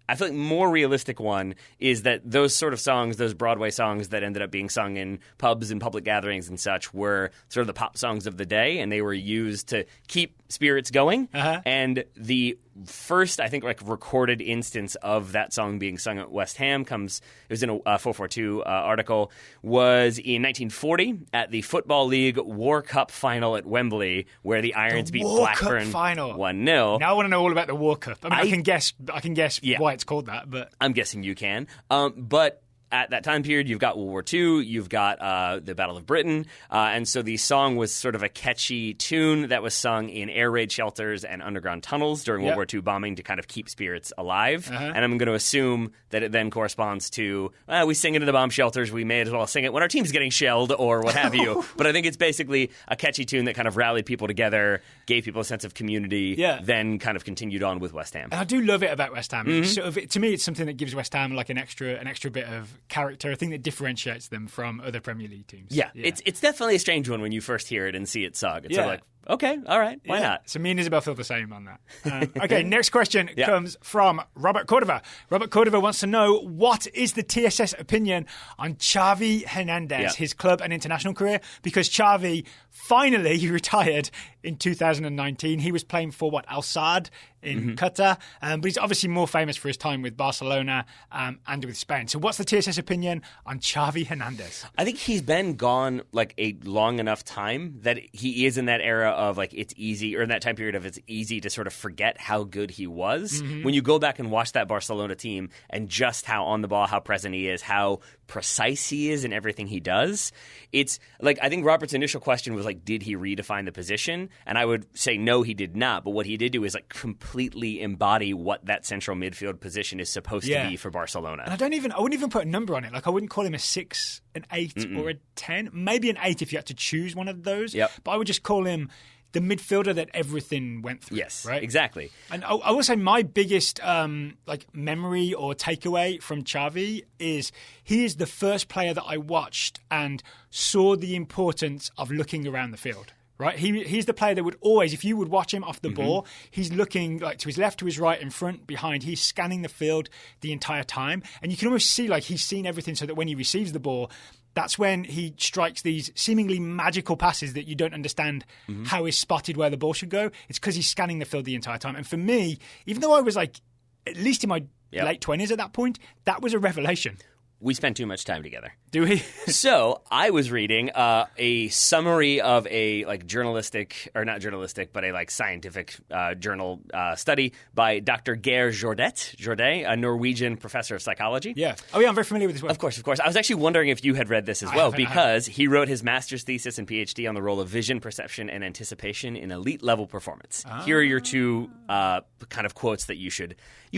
[SPEAKER 2] I feel like more realistic one is that those sort of songs, those Broadway songs that ended up being sung in pubs and public gatherings and such, were sort of the pop songs of the day, and they were used to keep spirits going. And the first, I think, recorded instance of that song being sung at West Ham it was in a 442 article, was in 1940 at the Football League War Cup final at Wembley, where the Irons beat Blackburn 1-0.
[SPEAKER 1] Now I want to know all about the War Cup. I mean, I can guess why it's called that, but
[SPEAKER 2] I'm guessing you can. But at that time period, you've got World War II, you've got the Battle of Britain, and so the song was sort of a catchy tune that was sung in air raid shelters and underground tunnels during World War II bombing to kind of keep spirits alive. And I'm going to assume that it then corresponds to, we sing it in the bomb shelters, we may as well sing it when our team's getting shelled or what have you. But I think it's basically a catchy tune that kind of rallied people together, gave people a sense of community, then kind of continued on with West Ham.
[SPEAKER 1] And I do love it about West Ham. Sort of, to me, it's something that gives West Ham like an extra bit of character, a thing that differentiates them from other Premier League teams.
[SPEAKER 2] Yeah. It's definitely a strange one when you first hear it and see it sung. It's sort of like, okay, all right, why not?
[SPEAKER 1] So me and Isabel feel the same on that. Okay, next question comes from Robert Cordova. Robert Cordova wants to know, what is the TSS opinion on Xavi Hernandez, his club and international career? Because Xavi finally retired in 2019. He was playing for, Al Sadd in Qatar, but he's obviously more famous for his time with Barcelona and with Spain. So what's the TSS opinion on Xavi Hernandez?
[SPEAKER 2] I think he's been gone like a long enough time that he is in that era of like it's easy, or in that time period of it's easy to sort of forget how good he was. When you go back and watch that Barcelona team and just how on the ball, how present he is, how precise he is in everything he does. It's like, I think Robert's initial question was like, did he redefine the position? And I would say no, he did not. But what he did do is like completely embody what that central midfield position is supposed to be for Barcelona.
[SPEAKER 1] And I wouldn't even put a number on it. Like, I wouldn't call him a 6, an 8, or a 10. Maybe an 8 if you had to choose one of those. But I would just call him the midfielder that everything went through.
[SPEAKER 2] Yes,
[SPEAKER 1] right?
[SPEAKER 2] Exactly.
[SPEAKER 1] And I will say my biggest memory or takeaway from Xavi is he is the first player that I watched and saw the importance of looking around the field. Right, he's the player that would always, if you would watch him off the ball, he's looking like to his left, to his right, in front, behind. He's scanning the field the entire time, and you can almost see like he's seen everything, so that when he receives the ball, that's when he strikes these seemingly magical passes that you don't understand how he's spotted where the ball should go. It's because he's scanning the field the entire time. And for me, even though I was like at least in my late 20s at that point, that was a revelation.
[SPEAKER 2] We spend too much time together.
[SPEAKER 1] Do we?
[SPEAKER 2] So I was reading a summary of a like journalistic, or not journalistic, but a like scientific journal study by Dr. Geir Jordet, a Norwegian professor of psychology.
[SPEAKER 1] Yeah. Oh yeah, I'm very familiar with this one.
[SPEAKER 2] Of course. I was actually wondering if you had read this as well, because he wrote his master's thesis and PhD on the role of vision, perception, and anticipation in elite level performance. Here are your two kind of quotes that you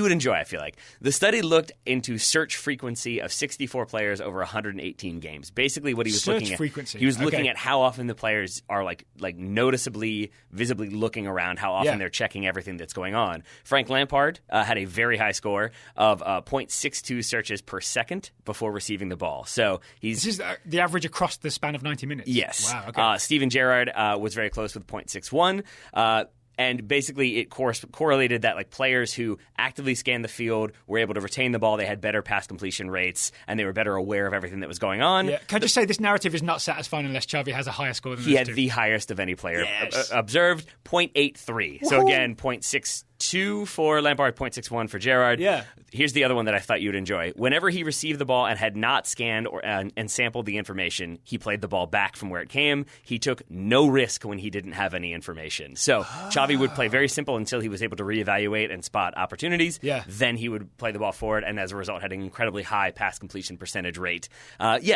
[SPEAKER 2] would enjoy, I feel like. The study looked into search frequency of 64 players over 180 18 games. Basically, what he was
[SPEAKER 1] Search
[SPEAKER 2] looking at,
[SPEAKER 1] frequency.
[SPEAKER 2] he was looking at how often the players are like noticeably, visibly looking around, how often they're checking everything that's going on. Frank Lampard had a very high score of 0.62 searches per second before receiving the ball. So
[SPEAKER 1] this is the average across the span of 90 minutes.
[SPEAKER 2] Yes.
[SPEAKER 1] Wow. Okay.
[SPEAKER 2] Steven Gerrard was very close with 0.61. And basically, it correlated that like players who actively scanned the field were able to retain the ball. They had better pass completion rates, and they were better aware of everything that was going on.
[SPEAKER 1] Yeah. Can I just say this narrative is not satisfying unless Xavi has a higher score than
[SPEAKER 2] he had the highest of any player observed, 0.83. So again, 0.62 for Lampard, 0.61 for Gerrard.
[SPEAKER 1] Yeah.
[SPEAKER 2] Here's the other one that I thought you'd enjoy. Whenever he received the ball and had not scanned and sampled the information, he played the ball back from where it came. He took no risk when he didn't have any information. So Xavi would play very simple until he was able to reevaluate and spot opportunities.
[SPEAKER 1] Yeah.
[SPEAKER 2] Then he would play the ball forward, and as a result, had an incredibly high pass completion percentage rate.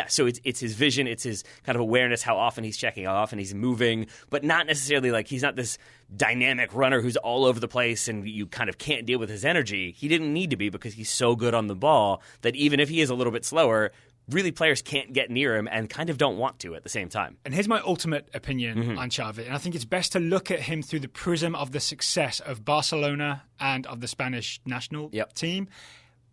[SPEAKER 2] So it's his vision, it's his kind of awareness, how often he's checking, how often he's moving, but not necessarily like he's not this dynamic runner who's all over the place and you kind of can't deal with his energy. He didn't need to be because he's so good on the ball that even if he is a little bit slower, really players can't get near him and kind of don't want to at the same time.
[SPEAKER 1] And here's my ultimate opinion on Xavi. And I think it's best to look at him through the prism of the success of Barcelona and of the Spanish national team.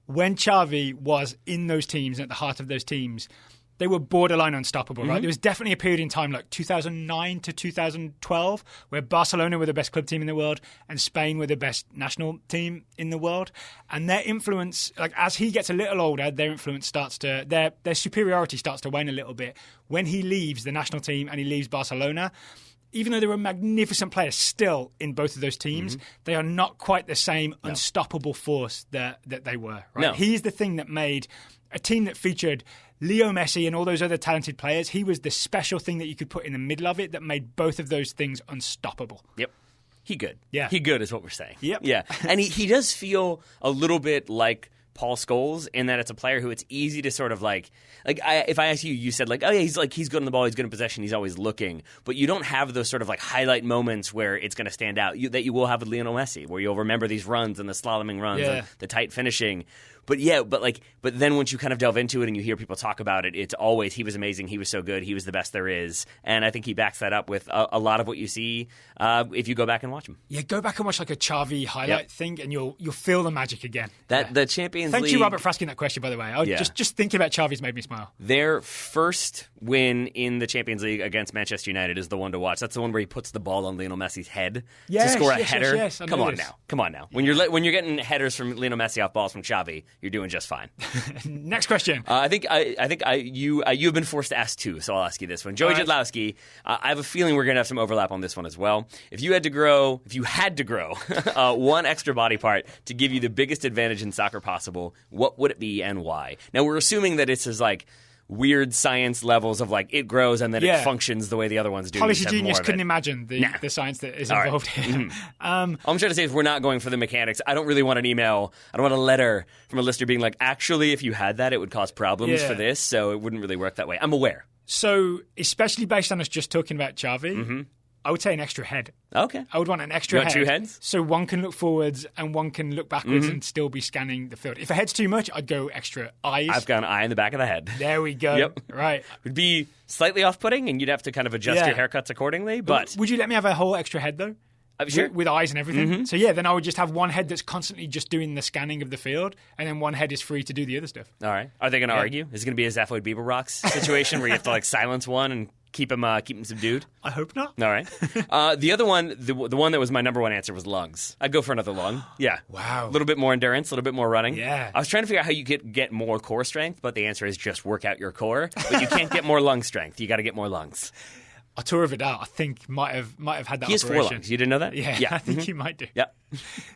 [SPEAKER 1] When Xavi was in those teams and at the heart of those teams, they were borderline unstoppable, right? There was definitely a period in time like 2009 to 2012 where Barcelona were the best club team in the world and Spain were the best national team in the world. And their influence, like as he gets a little older, their influence starts to, their superiority starts to wane a little bit. When he leaves the national team and he leaves Barcelona, even though there were magnificent players still in both of those teams, they are not quite the same unstoppable force that they were. Right?
[SPEAKER 2] No.
[SPEAKER 1] He's the thing that made a team that featured Leo Messi and all those other talented players. He was the special thing that you could put in the middle of it that made both of those things unstoppable.
[SPEAKER 2] Yep. He good.
[SPEAKER 1] Yeah.
[SPEAKER 2] He good is what we're saying.
[SPEAKER 1] Yep.
[SPEAKER 2] Yeah. And he does feel a little bit like Paul Scholes in that it's a player who it's easy to sort of if I ask you, you said like, oh yeah, he's good on the ball, he's good in possession, he's always looking, but you don't have those sort of like highlight moments where it's going to stand out that you will have with Lionel Messi, where you'll remember these runs and the slaloming runs and the tight finishing. But then once you kind of delve into it and you hear people talk about it, it's always he was amazing, he was so good, he was the best there is, and I think he backs that up with a lot of what you see if you go back and watch him.
[SPEAKER 1] Yeah, go back and watch like a Xavi highlight thing, and you'll feel the magic again.
[SPEAKER 2] The Champions League.
[SPEAKER 1] Thank you, Robert, for asking that question. By the way, just thinking about Xavi's made me smile.
[SPEAKER 2] Their first win in the Champions League against Manchester United is the one to watch. That's the one where he puts the ball on Lionel Messi's head to score a header.
[SPEAKER 1] Yes,
[SPEAKER 2] Come on now. When you're getting headers from Lionel Messi off balls from Xavi, you're doing just fine.
[SPEAKER 1] Next question.
[SPEAKER 2] I think you have been forced to ask two, so I'll ask you this one. Joey Jadlowski, I have a feeling we're going to have some overlap on this one as well. If you had to grow one extra body part to give you the biggest advantage in soccer possible, what would it be and why? Now we're assuming that it's as like weird science levels of like it grows and then it functions the way the other ones do.
[SPEAKER 1] Policy Genius couldn't imagine the science that is involved here.
[SPEAKER 2] All I'm trying to say is we're not going for the mechanics. I don't really want an email. I don't want a letter from a listener being like, actually, if you had that, it would cause problems for this, so it wouldn't really work that way. I'm aware.
[SPEAKER 1] So, especially based on us just talking about Xavi, I would say an extra head.
[SPEAKER 2] Okay.
[SPEAKER 1] I would want an extra head.
[SPEAKER 2] You want two heads?
[SPEAKER 1] So one can look forwards and one can look backwards and still be scanning the field. If a head's too much, I'd go extra eyes.
[SPEAKER 2] I've got an eye in the back of the head.
[SPEAKER 1] There we go.
[SPEAKER 2] Yep.
[SPEAKER 1] Right.
[SPEAKER 2] It would be slightly off-putting, and you'd have to kind of adjust your haircuts accordingly. But
[SPEAKER 1] would you let me have a whole extra head, though?
[SPEAKER 2] Sure.
[SPEAKER 1] With eyes and everything. So then I would just have one head that's constantly just doing the scanning of the field, and then one head is free to do the other stuff.
[SPEAKER 2] All right. Are they going to argue? Is it going to be a Zaphoid Bieber Rocks situation where you have to like silence one and keep him subdued?
[SPEAKER 1] I hope not.
[SPEAKER 2] All right. The other one, the one that was my number one answer was lungs. I'd go for another lung. Yeah.
[SPEAKER 1] Wow.
[SPEAKER 2] A little bit more endurance, a little bit more running.
[SPEAKER 1] Yeah.
[SPEAKER 2] I was trying to figure out how you get more core strength, but the answer is just work out your core. But you can't get more lung strength. You got to get more lungs.
[SPEAKER 1] Arturo Vidal, I think, might have had that
[SPEAKER 2] He has
[SPEAKER 1] operation.
[SPEAKER 2] 4 lungs. You didn't know that?
[SPEAKER 1] Yeah. I think he might do.
[SPEAKER 2] Yep.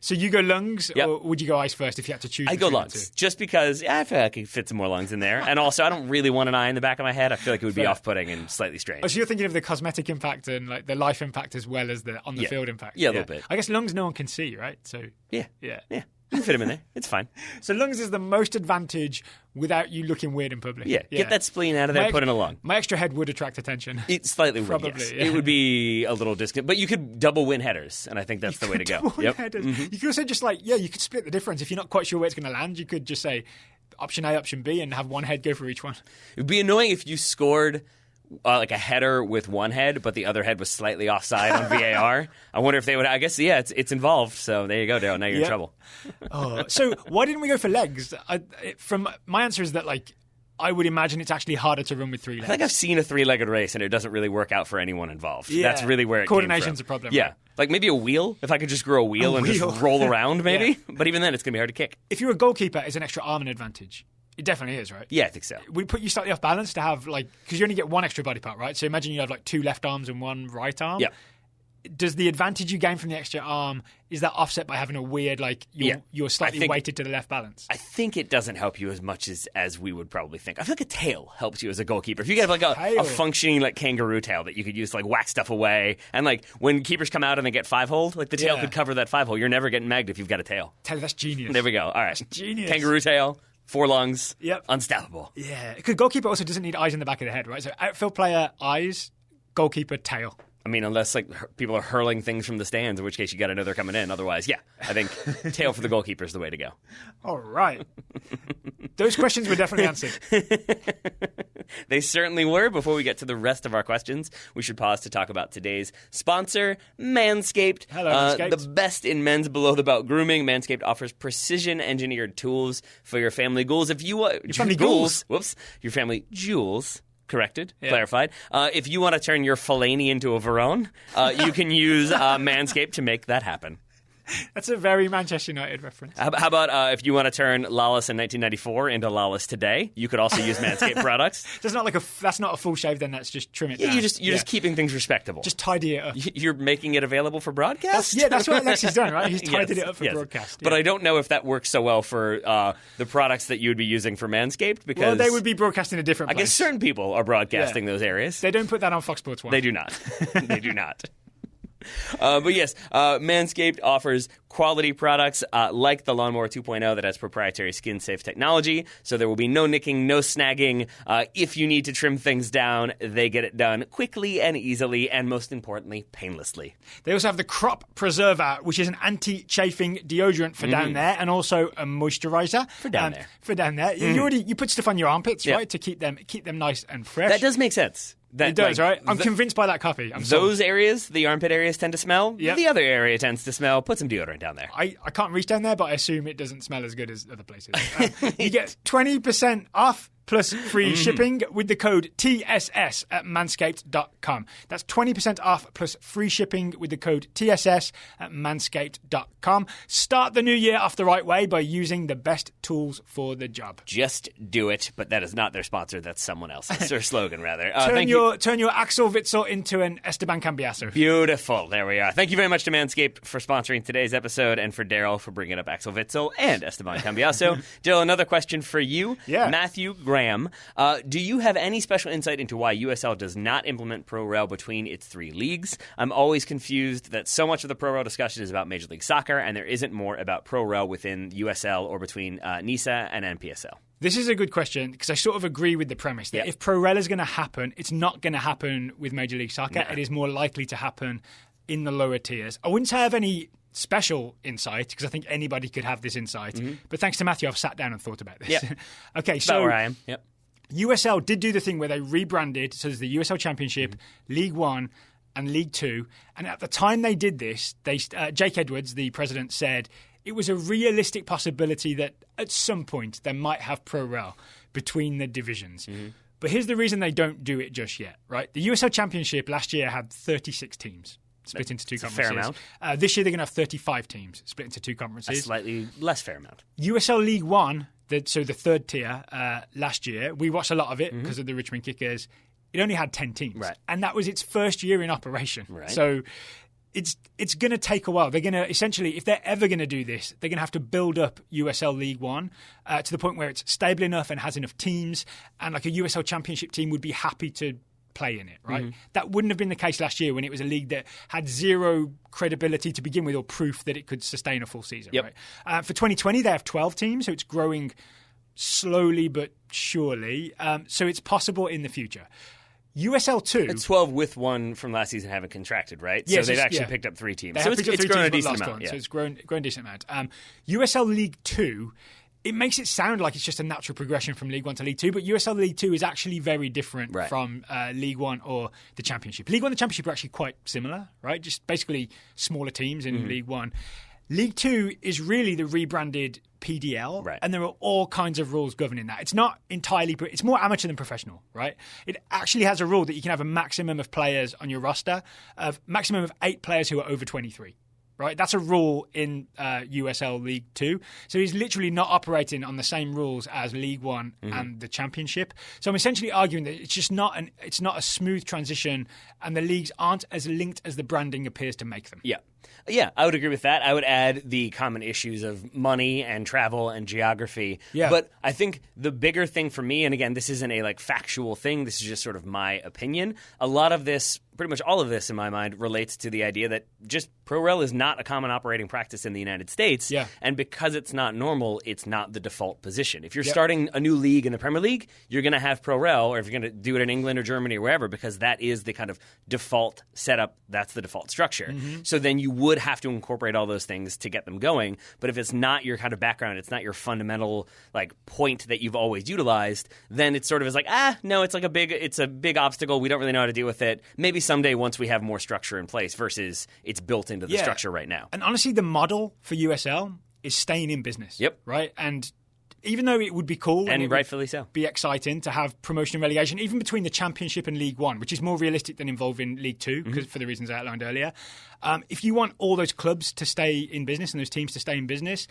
[SPEAKER 1] So you go lungs, or would you go eyes first if you had to choose?
[SPEAKER 2] I go lungs, just because I feel like I could fit some more lungs in there. And also, I don't really want an eye in the back of my head. I feel like it would be off-putting and slightly strange.
[SPEAKER 1] Oh, so you're thinking of the cosmetic impact and like the life impact as well as the on-the-field impact?
[SPEAKER 2] Yeah, a little bit.
[SPEAKER 1] I guess lungs no one can see, right? So
[SPEAKER 2] Yeah.
[SPEAKER 1] Yeah.
[SPEAKER 2] You can fit them in there. It's fine.
[SPEAKER 1] So lungs is the most advantage without you looking weird in public.
[SPEAKER 2] Yeah. Get that spleen out of there, put in a lung.
[SPEAKER 1] My extra head would attract attention.
[SPEAKER 2] It slightly would,
[SPEAKER 1] Probably,
[SPEAKER 2] yes.
[SPEAKER 1] yeah.
[SPEAKER 2] It would be a little disconnect. But you could double win headers, and I think that's the way to go.
[SPEAKER 1] Headers. You could also just you could split the difference. If you're not quite sure where it's going to land, you could just say, option A, option B, and have one head go for each one.
[SPEAKER 2] It would be annoying if you scored like a header with one head, but the other head was slightly offside on VAR. I wonder if they would. I guess it's involved. So there you go, Daryl. Now you're in trouble.
[SPEAKER 1] So why didn't we go for legs? From my answer is that I would imagine it's actually harder to run with 3 legs.
[SPEAKER 2] I think I've seen a 3-legged race, and it doesn't really work out for anyone involved.
[SPEAKER 1] Yeah.
[SPEAKER 2] That's really where it
[SPEAKER 1] coordination's
[SPEAKER 2] came
[SPEAKER 1] a problem.
[SPEAKER 2] Yeah.
[SPEAKER 1] Right?
[SPEAKER 2] Like maybe a wheel, if I could just grow a wheel and just roll around, maybe. Yeah. But even then, it's going to be hard to kick.
[SPEAKER 1] If you're a goalkeeper, is an extra arm an advantage? It definitely is, right?
[SPEAKER 2] Yeah, I think so.
[SPEAKER 1] We put you slightly off balance to have, because you only get one extra body part, right? So imagine you have 2 left arms and 1 right arm.
[SPEAKER 2] Yeah.
[SPEAKER 1] Does the advantage you gain from the extra arm, is that offset by having a weird, you're slightly weighted to the left balance?
[SPEAKER 2] I think it doesn't help you as much as we would probably think. I feel like a tail helps you as a goalkeeper. If you get a functioning kangaroo tail that you could use to whack stuff away, and when keepers come out and they get 5-holed, the tail could cover that 5-hole. You're never getting magged if you've got a tail.
[SPEAKER 1] That's genius.
[SPEAKER 2] There we go. All right.
[SPEAKER 1] That's genius.
[SPEAKER 2] Kangaroo tail. 4 lungs.
[SPEAKER 1] Yep.
[SPEAKER 2] Unstoppable.
[SPEAKER 1] Yeah. Because goalkeeper also doesn't need eyes in the back of the head, right? So outfield player, eyes, goalkeeper, tail.
[SPEAKER 2] I mean, unless people are hurling things from the stands, in which case you got to know they're coming in. Otherwise, yeah, I think tail for the goalkeeper is the way to go.
[SPEAKER 1] All right. Those questions were definitely answered.
[SPEAKER 2] They certainly were. Before we get to the rest of our questions, we should pause to talk about today's sponsor, Manscaped.
[SPEAKER 1] Hello, Manscaped.
[SPEAKER 2] The best in men's below-the-belt grooming. Manscaped offers precision-engineered tools for your family goals. If you
[SPEAKER 1] your family goals.
[SPEAKER 2] Whoops. Your family jewels. Corrected, clarified. If you want to turn your Fellaini into a Verone, you can use Manscaped to make that happen.
[SPEAKER 1] That's a very Manchester United reference.
[SPEAKER 2] How about if you want to turn Lawless in 1994 into Lawless today, you could also use Manscaped products.
[SPEAKER 1] That's not a full shave. Then that's just trim it down.
[SPEAKER 2] You're just keeping things respectable.
[SPEAKER 1] Just tidy it up.
[SPEAKER 2] You're making it available for broadcast.
[SPEAKER 1] That's what Alexi's done, right? He's tidied it up for broadcast.
[SPEAKER 2] But I don't know if that works so well for the products that you would be using for Manscaped because
[SPEAKER 1] they would be broadcasting a different place.
[SPEAKER 2] I guess certain people are broadcasting those areas.
[SPEAKER 1] They don't put that on Fox Sports 1.
[SPEAKER 2] They do not. They do not. But yes, Manscaped offers quality products like the Lawnmower 2.0 that has proprietary skin-safe technology, so there will be no nicking, no snagging. If you need to trim things down, they get it done quickly and easily, and most importantly, painlessly.
[SPEAKER 1] They also have the Crop Preserver, which is an anti-chafing deodorant for down there, and also a moisturizer
[SPEAKER 2] for down there.
[SPEAKER 1] For down there, you put stuff on your armpits, right, to keep them nice and fresh.
[SPEAKER 2] That does make sense.
[SPEAKER 1] It does, right? I'm convinced by that copy.
[SPEAKER 2] Those areas, the armpit areas, tend to smell. Yep. The other area tends to smell. Put some deodorant down there.
[SPEAKER 1] I can't reach down there, but I assume it doesn't smell as good as other places. You get 20% off plus free shipping with the code TSS at manscaped.com. That's 20% off plus free shipping with the code TSS at manscaped.com. Start the new year off the right way by using the best tools for the job.
[SPEAKER 2] Just do it, but that is not their sponsor. That's someone else's. Their slogan, rather.
[SPEAKER 1] Turn your Axel Witsel into an Esteban Cambiasso.
[SPEAKER 2] Beautiful. There we are. Thank you very much to Manscaped for sponsoring today's episode and for Daryl for bringing up Axel Witsel and Esteban Cambiasso. Daryl, another question for you.
[SPEAKER 1] Yeah.
[SPEAKER 2] Matthew Graham, do you have any special insight into why USL does not implement Pro Rel between its 3 leagues? I'm always confused that so much of the Pro Rel discussion is about Major League Soccer, and there isn't more about Pro Rel within USL or between NISA and NPSL.
[SPEAKER 1] This is a good question because I sort of agree with the premise that if Pro Rel is going to happen, it's not going to happen with Major League Soccer. No. It is more likely to happen in the lower tiers. I wouldn't say I have any special insight because I think anybody could have this insight. But thanks to Matthew, I've sat down and thought about this.
[SPEAKER 2] Yep.
[SPEAKER 1] Okay,
[SPEAKER 2] so about where I am. Yep.
[SPEAKER 1] USL did do the thing where they rebranded. So there's the USL Championship, League One, and League Two. And at the time they did this, Jake Edwards, the president, said it was a realistic possibility that at some point they might have Pro Rel between the divisions. But here's the reason they don't do it just yet, right? The USL Championship last year had 36 teams split into 2 conferences.
[SPEAKER 2] A fair amount.
[SPEAKER 1] This year they're going to have 35 teams split into 2 conferences.
[SPEAKER 2] A slightly less fair amount.
[SPEAKER 1] USL League One, so the third tier, last year, we watched a lot of it because of the Richmond Kickers. It only had 10 teams.
[SPEAKER 2] Right.
[SPEAKER 1] And that was its first year in operation.
[SPEAKER 2] Right.
[SPEAKER 1] So it's going to take a while. They're going to, essentially, if they're ever going to do this, they're going to have to build up USL League One to the point where it's stable enough and has enough teams. And like a USL Championship team would be happy to play in it, right? That wouldn't have been the case last year when it was a league that had zero credibility to begin with or proof that it could sustain a full season, right? For 2020, they have 12 teams, so it's growing slowly but surely. So it's possible in the future. USL 2...
[SPEAKER 2] It's 12 with one from last season having contracted, right?
[SPEAKER 1] Yes,
[SPEAKER 2] so they've actually picked up 3 teams.
[SPEAKER 1] So
[SPEAKER 2] it's grown a decent amount.
[SPEAKER 1] So it's grown a decent amount. USL League 2 it makes it sound like it's just a natural progression from League One to League Two, but USL League Two is actually very different from League One or the Championship. League One and the Championship are actually quite similar, right? Just basically smaller teams in League One. League Two is really the rebranded PDL, and there are all kinds of rules governing that. It's not entirely, it's more amateur than professional, right? It actually has a rule that you can have a maximum of players on your roster, of maximum of 8 players who are over 23. Right, that's a rule in USL League 2. So he's literally not operating on the same rules as League 1 and the Championship. So I'm essentially arguing that it's not a smooth transition, and the leagues aren't as linked as the branding appears to make them.
[SPEAKER 2] Yeah, I would agree with that. I would add the common issues of money and travel and geography. Yeah. But I think the bigger thing for me, and again, this isn't a factual thing, this is just sort of my opinion. A lot of this, pretty much all of this in my mind, relates to the idea that just pro-rel is not a common operating practice in the United States. Yeah. And because it's not normal, it's not the default position. If you're starting a new league in the Premier League, you're going to have pro-rel, or if you're going to do it in England or Germany or wherever, because that is the kind of default setup, that's the default structure. So then you would have to incorporate all those things to get them going. But if it's not your kind of background, it's not your fundamental point that you've always utilized, then it's sort of no, it's a big obstacle. We don't really know how to deal with it. Maybe someday once we have more structure in place versus it's built into the structure right now.
[SPEAKER 1] And honestly, the model for USL is staying in business. Yep. Right? And even though it would be cool
[SPEAKER 2] and rightfully so,
[SPEAKER 1] be exciting to have promotion and relegation, even between the Championship and League One, which is more realistic than involving League Two, because for the reasons I outlined earlier. If you want all those clubs to stay in business and those teams to stay in business,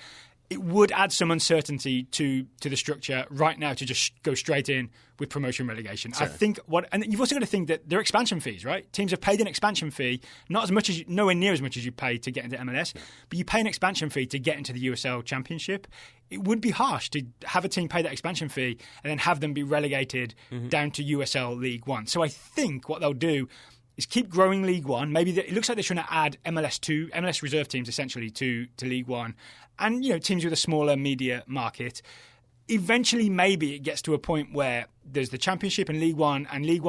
[SPEAKER 1] it would add some uncertainty to the structure right now to just go straight in with promotion relegation. Certainly. I think and you've also got to think that they're expansion fees, right? Teams have paid an expansion fee, nowhere near as much as you pay to get into MLS, but you pay an expansion fee to get into the USL Championship. It would be harsh to have a team pay that expansion fee and then have them be relegated down to USL League One. So I think what they'll do is keep growing League One. Maybe it looks like they're trying to add MLS reserve teams essentially to League One, and teams with a smaller media market. Eventually, maybe it gets to a point where there's the Championship and League One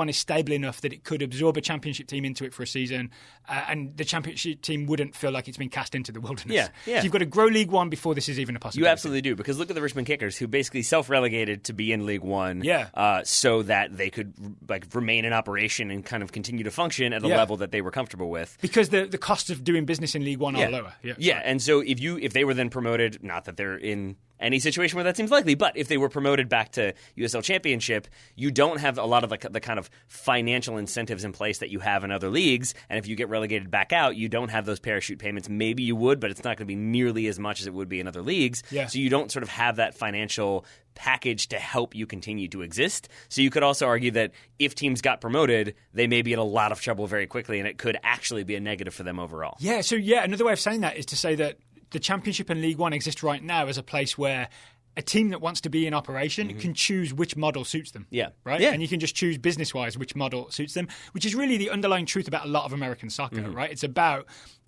[SPEAKER 1] is stable enough that it could absorb a Championship team into it for a season, and the Championship team wouldn't feel like it's been cast into the wilderness. So you've got to grow League One before this is even a possibility.
[SPEAKER 2] You absolutely do, because look at the Richmond Kickers, who basically self-relegated to be in League One so that they could remain in operation and kind of continue to function at a level that they were comfortable with.
[SPEAKER 1] Because the costs of doing business in League One are lower.
[SPEAKER 2] And so if they were then promoted, not that they're in any situation where that seems likely, but if they were promoted back to USL Championship, you don't have a lot of the kind of financial incentives in place that you have in other leagues, and if you get relegated back out, you don't have those parachute payments. Maybe you would, but it's not going to be nearly as much as it would be in other leagues, so you don't sort of have that financial package to help you continue to exist. So you could also argue that if teams got promoted, they may be in a lot of trouble very quickly, and it could actually be a negative for them overall.
[SPEAKER 1] Another way of saying that is to say that the Championship and League One exist right now as a place where a team that wants to be in operation can choose which model suits them. Right? And you can just choose business-wise which model suits them, which is really the underlying truth about a lot of American soccer, right? It's about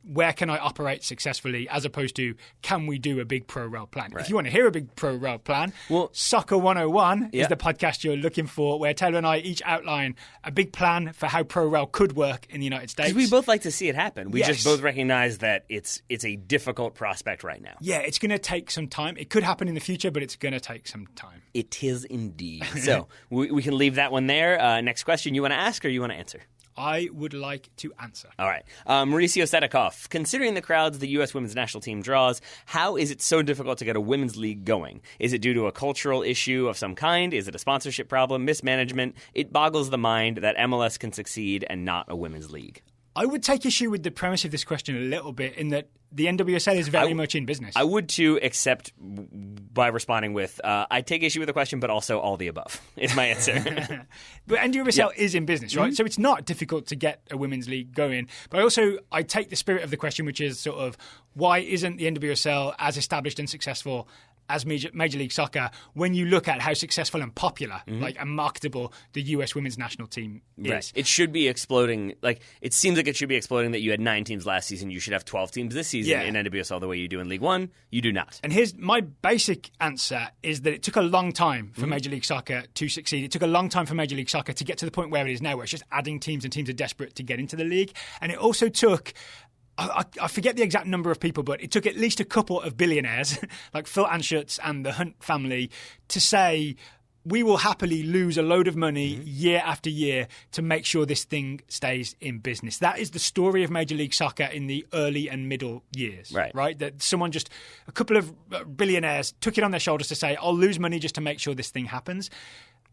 [SPEAKER 1] where can I operate successfully as opposed to can we do a big pro-rel plan? If you want to hear a big pro-rel plan, Soccer 101 is the podcast you're looking for, where Taylor and I each outline a big plan for how pro-rel could work in the United States.
[SPEAKER 2] Because we both like to see it happen. We just both recognize that it's a difficult prospect right now.
[SPEAKER 1] Yeah, it's going to take some time. It could happen in the future, but it's going to take some time.
[SPEAKER 2] It is indeed. So we can leave that one there. Next question, you want to ask or you want to answer?
[SPEAKER 1] I would like to answer.
[SPEAKER 2] All right. Mauricio Sedekov, considering the crowds the U.S. women's national team draws, how is it so difficult to get a women's league going? Is it due to a cultural issue of some kind? Is it a sponsorship problem, mismanagement? It boggles the mind that MLS can succeed and not a women's league.
[SPEAKER 1] I would take issue with the premise of this question a little bit in that the NWSL is very much in business.
[SPEAKER 2] I would too, except by responding with, I take issue with the question, but also all the above is my answer.
[SPEAKER 1] But NWSL is in business, right? So it's not difficult to get a women's league going. But I take the spirit of the question, which is sort of, why isn't the NWSL as established and successful as Major League Soccer when you look at how successful and popular, and marketable the US women's national team is?
[SPEAKER 2] Right. It should be exploding. It seems like it should be exploding that you had 9 teams last season. You should have 12 teams this season in NWSL the way you do in League One. You do not.
[SPEAKER 1] And here's my basic answer is that it took a long time for Major League Soccer to succeed. It took a long time for Major League Soccer to get to the point where it is now, where it's just adding teams and teams are desperate to get into the league. And it also took I forget the exact number of people, but it took at least a couple of billionaires, like Phil Anschutz and the Hunt family, to say, we will happily lose a load of money year after year to make sure this thing stays in business. That is the story of Major League Soccer in the early and middle years, right? That a couple of billionaires took it on their shoulders to say, I'll lose money just to make sure this thing happens.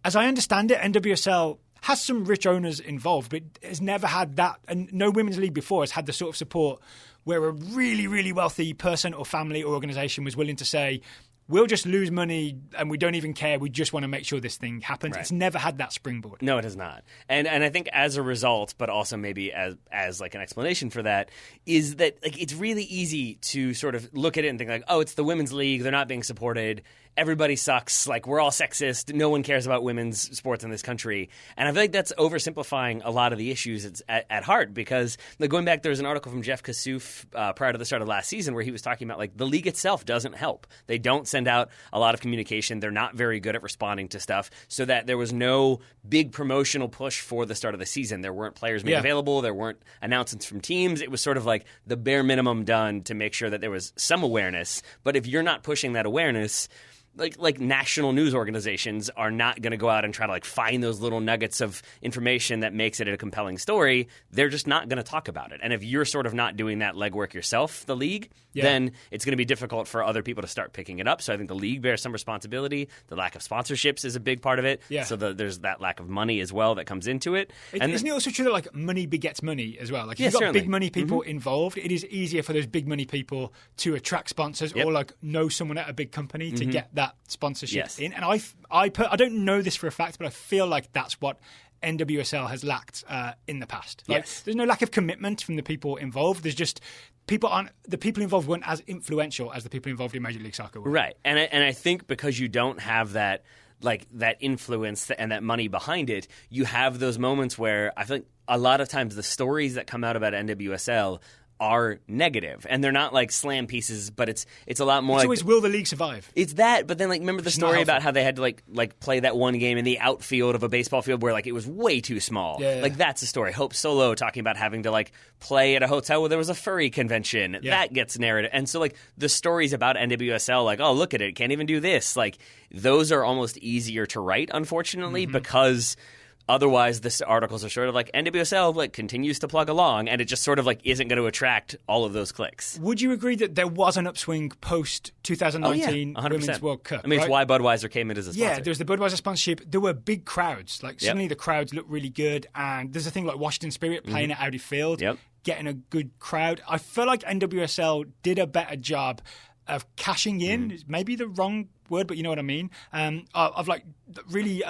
[SPEAKER 1] As I understand it, NWSL has some rich owners involved, but has never had that, and no women's league before has had the sort of support where a really, really wealthy person or family or organisation was willing to say, we'll just lose money and we don't even care. We just want to make sure this thing happens. Right. It's never had that springboard.
[SPEAKER 2] No, it has not. And I think as a result, but also maybe as like an explanation for that, is that like it's really easy to sort of look at it and think like, oh, it's the women's league. They're not being supported. Everybody sucks. Like, we're all sexist. No one cares about women's sports in this country. And I feel like that's oversimplifying a lot of the issues at heart, because like, going back, there was an article from Jeff Kassouf prior to the start of last season where he was talking about like the league itself doesn't help. They don't send out a lot of communication. They're not very good at responding to stuff, so that there was no big promotional push for the start of the season. There weren't players made available. There weren't announcements from teams. It was sort of like the bare minimum done to make sure that there was some awareness. But if you're not pushing that awareness, like national news organizations are not going to go out and try to like find those little nuggets of information that makes it a compelling story. They're just not going to talk about it. And if you're sort of not doing that legwork yourself, the league, then it's going to be difficult for other people to start picking it up. So I think the league bears some responsibility. The lack of sponsorships is a big part of it. Yeah. So there's that lack of money as well that comes into it.
[SPEAKER 1] Isn't it also true that like money begets money as well? Like if you've got big money people involved, it is easier for those big money people to attract sponsors or like know someone at a big company to get that sponsorship in. And I don't know this for a fact, but I feel like that's what NWSL has lacked in the past. Like, there's no lack of commitment from the people involved. There's just the people involved weren't as influential as the people involved in Major League Soccer were.
[SPEAKER 2] Right. And I think because you don't have that like that influence and that money behind it, you have those moments where I feel like a lot of times the stories that come out about NWSL are negative, and they're not like slam pieces, but it's a lot more.
[SPEAKER 1] It's always, will the league survive?
[SPEAKER 2] It's that, but then like remember the story about how they had to like play that one game in the outfield of a baseball field where like it was way too small. Like that's a story. Hope Solo talking about having to like play at a hotel where there was a furry convention. That gets narrated, and so like the stories about NWSL, like oh look at it, can't even do this. Like those are almost easier to write, unfortunately, because otherwise, the articles are sort of like NWSL like continues to plug along, and it just sort of like isn't going to attract all of those clicks.
[SPEAKER 1] Would you agree that there was an upswing post 2019 Women's World Cup?
[SPEAKER 2] I mean, it's why Budweiser came in as a sponsor.
[SPEAKER 1] Yeah, there was the Budweiser sponsorship. There were big crowds. Like suddenly the crowds looked really good, and there's a thing like Washington Spirit playing at Audi Field, getting a good crowd. I feel like NWSL did a better job of cashing in. Maybe the wrong word, but you know what I mean. Of like really.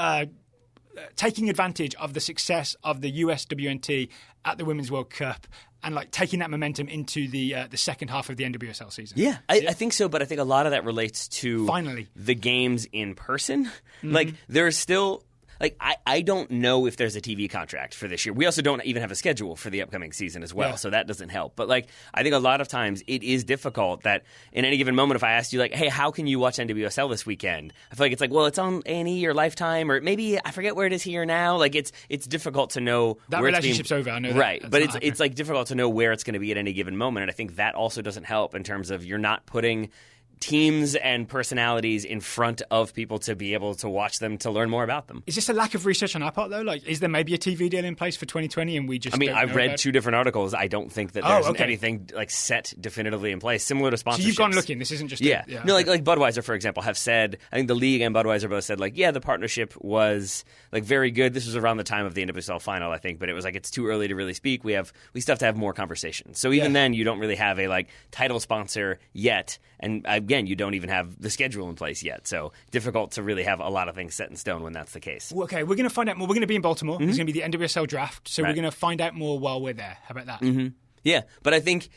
[SPEAKER 1] Taking advantage of the success of the USWNT at the Women's World Cup and like taking that momentum into the second half of the NWSL season.
[SPEAKER 2] Yeah, I think so, but I think a lot of that relates to the games in person. Like there's still. Like, I don't know if there's a TV contract for this year. We also don't even have a schedule for the upcoming season as well, so that doesn't help. But, like, I think a lot of times it is difficult that in any given moment, if I asked you, like, hey, how can you watch NWSL this weekend? I feel like it's like, well, it's on A&E or Lifetime, or maybe I forget where it is here now. Like, it's difficult to know
[SPEAKER 1] that
[SPEAKER 2] where
[SPEAKER 1] relationship's over. I know that.
[SPEAKER 2] Right, but it's like difficult to know where it's going to be at any given moment. And I think that also doesn't help in terms of you're not putting teams and personalities in front of people to be able to watch them, to learn more about them.
[SPEAKER 1] Is this a lack of research on our part, though? Like, is there maybe a TV deal in place for 2020 and we just
[SPEAKER 2] I've read two different articles. I don't think that there's anything like set definitively in place, similar to sponsorships. So
[SPEAKER 1] you've gone looking. This isn't just...
[SPEAKER 2] like Budweiser, for example, have said, I think the league and Budweiser both said, like, yeah, the partnership was like very good. This was around the time of the NWSL final, I think, but it was like, it's too early to really speak. We still have to have more conversations. So even then, you don't really have a like title sponsor yet. And again, you don't even have the schedule in place yet. So difficult to really have a lot of things set in stone when that's the case.
[SPEAKER 1] Well, okay, we're going to find out more. We're going to be in Baltimore. There's going to be the NWSL draft. So we're going to find out more while we're there. How about that?
[SPEAKER 2] Yeah, but I think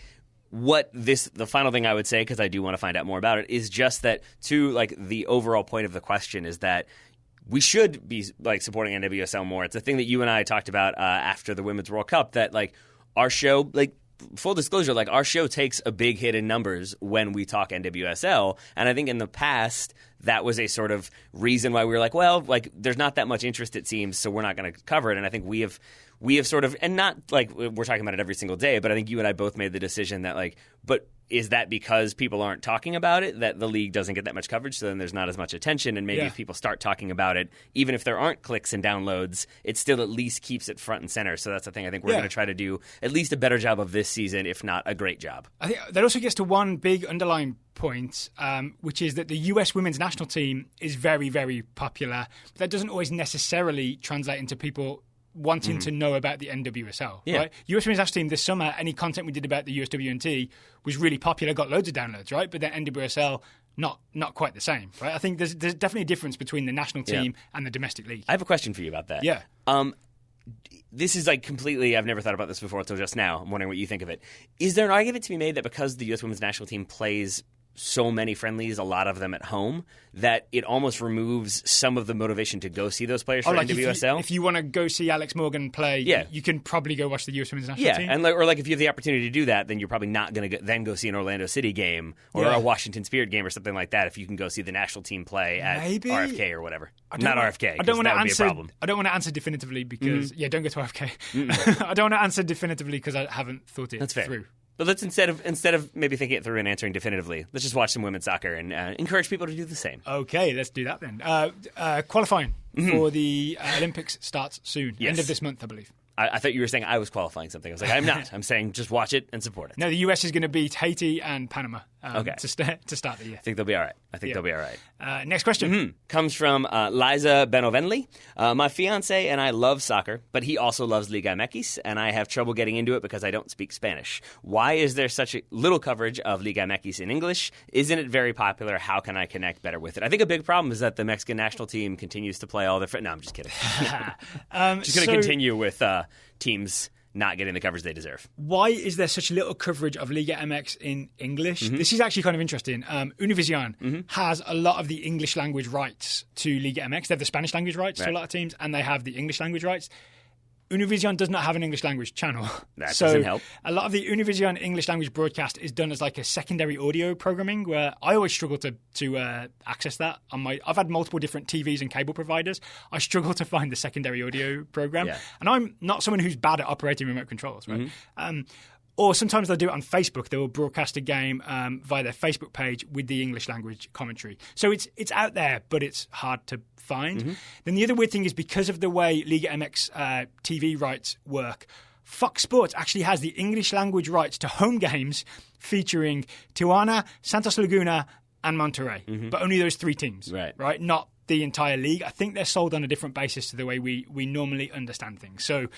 [SPEAKER 2] the final thing I would say, because I do want to find out more about it, is just that to like the overall point of the question is that we should be like supporting NWSL more. It's a thing that you and I talked about after the Women's World Cup, that like our show, like, full disclosure, like our show takes a big hit in numbers when we talk NWSL, and I think in the past that was a sort of reason why we were like, well, like there's not that much interest, it seems, so we're not going to cover it. And I think we we have sort of, and not like we're talking about it every single day, but I think you and I both made the decision that like, but is that because people aren't talking about it, that the league doesn't get that much coverage, so then there's not as much attention, and maybe if people start talking about it, even if there aren't clicks and downloads, it still at least keeps it front and center. So that's the thing I think we're going to try to do at least a better job of this season, if not a great job.
[SPEAKER 1] I think that also gets to one big underlying point, which is that the US women's national team is very, very popular, but that doesn't always necessarily translate into people wanting to know about the NWSL, right? US Women's National Team this summer, any content we did about the USWNT was really popular, got loads of downloads, right? But then NWSL, not quite the same, right? I think there's definitely a difference between the national team and the domestic league.
[SPEAKER 2] I have a question for you about that.
[SPEAKER 1] Yeah.
[SPEAKER 2] This is like completely, I've never thought about this before until just now. I'm wondering what you think of it. Is there an argument to be made that because the US Women's National Team plays so many friendlies, a lot of them at home, that it almost removes some of the motivation to go see those players for NWSL?
[SPEAKER 1] If you want to go see Alex Morgan play, you can probably go watch the US Women's National Team.
[SPEAKER 2] And like if you have the opportunity to do that, then you're probably not going to then go see an Orlando City game or a Washington Spirit game or something like that if you can go see the national team play at RFK or whatever. Not RFK.
[SPEAKER 1] I don't want to answer.
[SPEAKER 2] Be a problem.
[SPEAKER 1] I don't want to answer definitively because don't go to RFK. I don't want to answer definitively because I haven't thought it through.
[SPEAKER 2] But let's instead of maybe thinking it through and answering definitively, let's just watch some women's soccer and encourage people to do the same.
[SPEAKER 1] Okay, let's do that then. Qualifying for the Olympics starts soon. End of this month, I believe.
[SPEAKER 2] I thought you were saying I was qualifying something. I was like, I'm not. I'm saying just watch it and support it.
[SPEAKER 1] No, the US is going to beat Haiti and Panama to start the year.
[SPEAKER 2] I think they'll be all right. They'll be all right.
[SPEAKER 1] Next question.
[SPEAKER 2] Comes from Liza Benovenli. My fiance and I love soccer, but he also loves Liga MX, and I have trouble getting into it because I don't speak Spanish. Why is there such a little coverage of Liga MX in English? Isn't it very popular? How can I connect better with it? I think a big problem is that the Mexican national team continues to play all their... No, I'm just kidding. Just going to continue with... teams not getting the coverage they deserve.
[SPEAKER 1] Why is there such little coverage of Liga MX in English? This is actually kind of interesting. Univision has a lot of the English language rights to Liga MX. They have the Spanish language rights to a lot of teams, and they have the English language rights. Univision does not have an English language channel.
[SPEAKER 2] That doesn't help.
[SPEAKER 1] A lot of the Univision English language broadcast is done as like a secondary audio programming where I always struggle to access that. I've had multiple different TVs and cable providers. I struggle to find the secondary audio program. Yeah. And I'm not someone who's bad at operating remote controls, right? Or sometimes they'll do it on Facebook. They will broadcast a game via their Facebook page with the English language commentary. So it's out there, but it's hard to find. Then the other weird thing is because of the way Liga MX TV rights work, Fox Sports actually has the English language rights to home games featuring Tijuana, Santos Laguna, and Monterrey. But only those three teams, right? Not the entire league. I think they're sold on a different basis to the way we normally understand things. So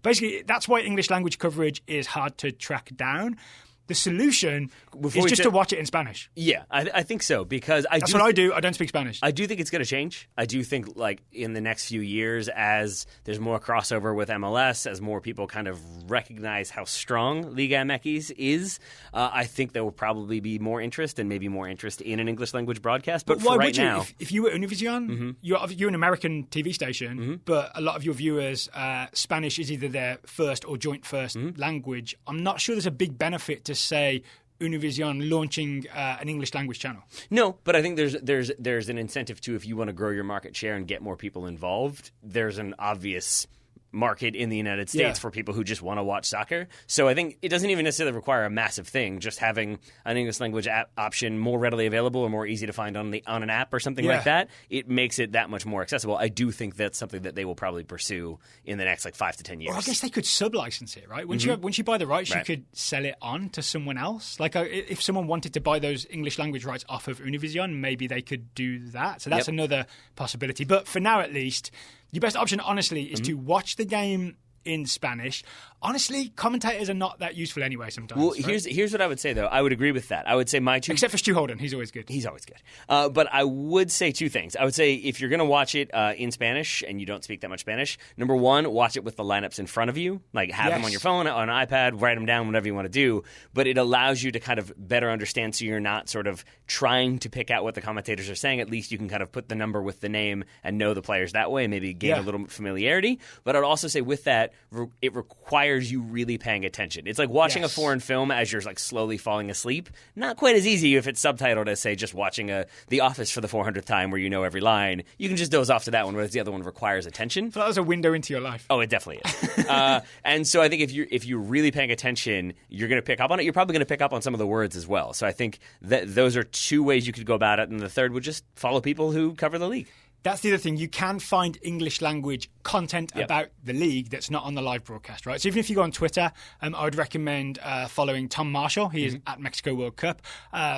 [SPEAKER 1] basically, that's why English language coverage is hard to track down. The solution is just to watch it in Spanish.
[SPEAKER 2] Yeah, I think so, because
[SPEAKER 1] that's what I do. I don't speak Spanish.
[SPEAKER 2] I do think it's going to change. I do think, like, in the next few years, as there's more crossover with MLS, as more people kind of recognize how strong Liga MX is, I think there will probably be more interest and maybe more interest in an English language broadcast. But
[SPEAKER 1] why
[SPEAKER 2] for right
[SPEAKER 1] would you?
[SPEAKER 2] now,
[SPEAKER 1] if you were Univision, you're an American TV station, but a lot of your viewers, Spanish is either their first or joint first language. I'm not sure there's a big benefit to say Univision launching an English language channel.
[SPEAKER 2] No, but I think there's an incentive too. If you want to grow your market share and get more people involved, there's an obvious market in the United States for people who just want to watch soccer. So I think it doesn't even necessarily require a massive thing. Just having an English language app option more readily available or more easy to find on an app or something like that, it makes it that much more accessible. I do think that's something that they will probably pursue in the next 5 to 10 years.
[SPEAKER 1] Or I guess they could sub-license it, right? Once you buy the rights, you could sell it on to someone else. Like if someone wanted to buy those English language rights off of Univision, maybe they could do that. So that's another possibility. But for now, at least, your best option, honestly, is to watch the game in Spanish. Honestly, commentators are not that useful anyway sometimes.
[SPEAKER 2] Well,
[SPEAKER 1] right?
[SPEAKER 2] here's what I would say, though. I would agree with that. I would say
[SPEAKER 1] Except for Stu Holden. He's always good.
[SPEAKER 2] He's always good. But I would say two things. I would say if you're going to watch it in Spanish and you don't speak that much Spanish, number one, watch it with the lineups in front of you. Like, have them on your phone, on an iPad, write them down, whatever you want to do. But it allows you to kind of better understand, so you're not sort of trying to pick out what the commentators are saying. At least you can kind of put the number with the name and know the players that way and maybe gain a little familiarity. But I would also say with that, it requires requires you really paying attention. It's like watching a foreign film as you're like slowly falling asleep. Not quite as easy if it's subtitled as, say, just watching The Office for the 400th time where you know every line. You can just doze off to that one, whereas the other one requires attention.
[SPEAKER 1] So that was a window into your life.
[SPEAKER 2] Oh, it definitely is. And so I think if you're really paying attention, you're going to pick up on it. You're probably going to pick up on some of the words as well. So I think that those are two ways you could go about it. And the third would just follow people who cover the league.
[SPEAKER 1] That's the other thing. You can find English language content about the league that's not on the live broadcast, right? So even if you go on Twitter, I would recommend following Tom Marshall. He is at Mexico World Cup.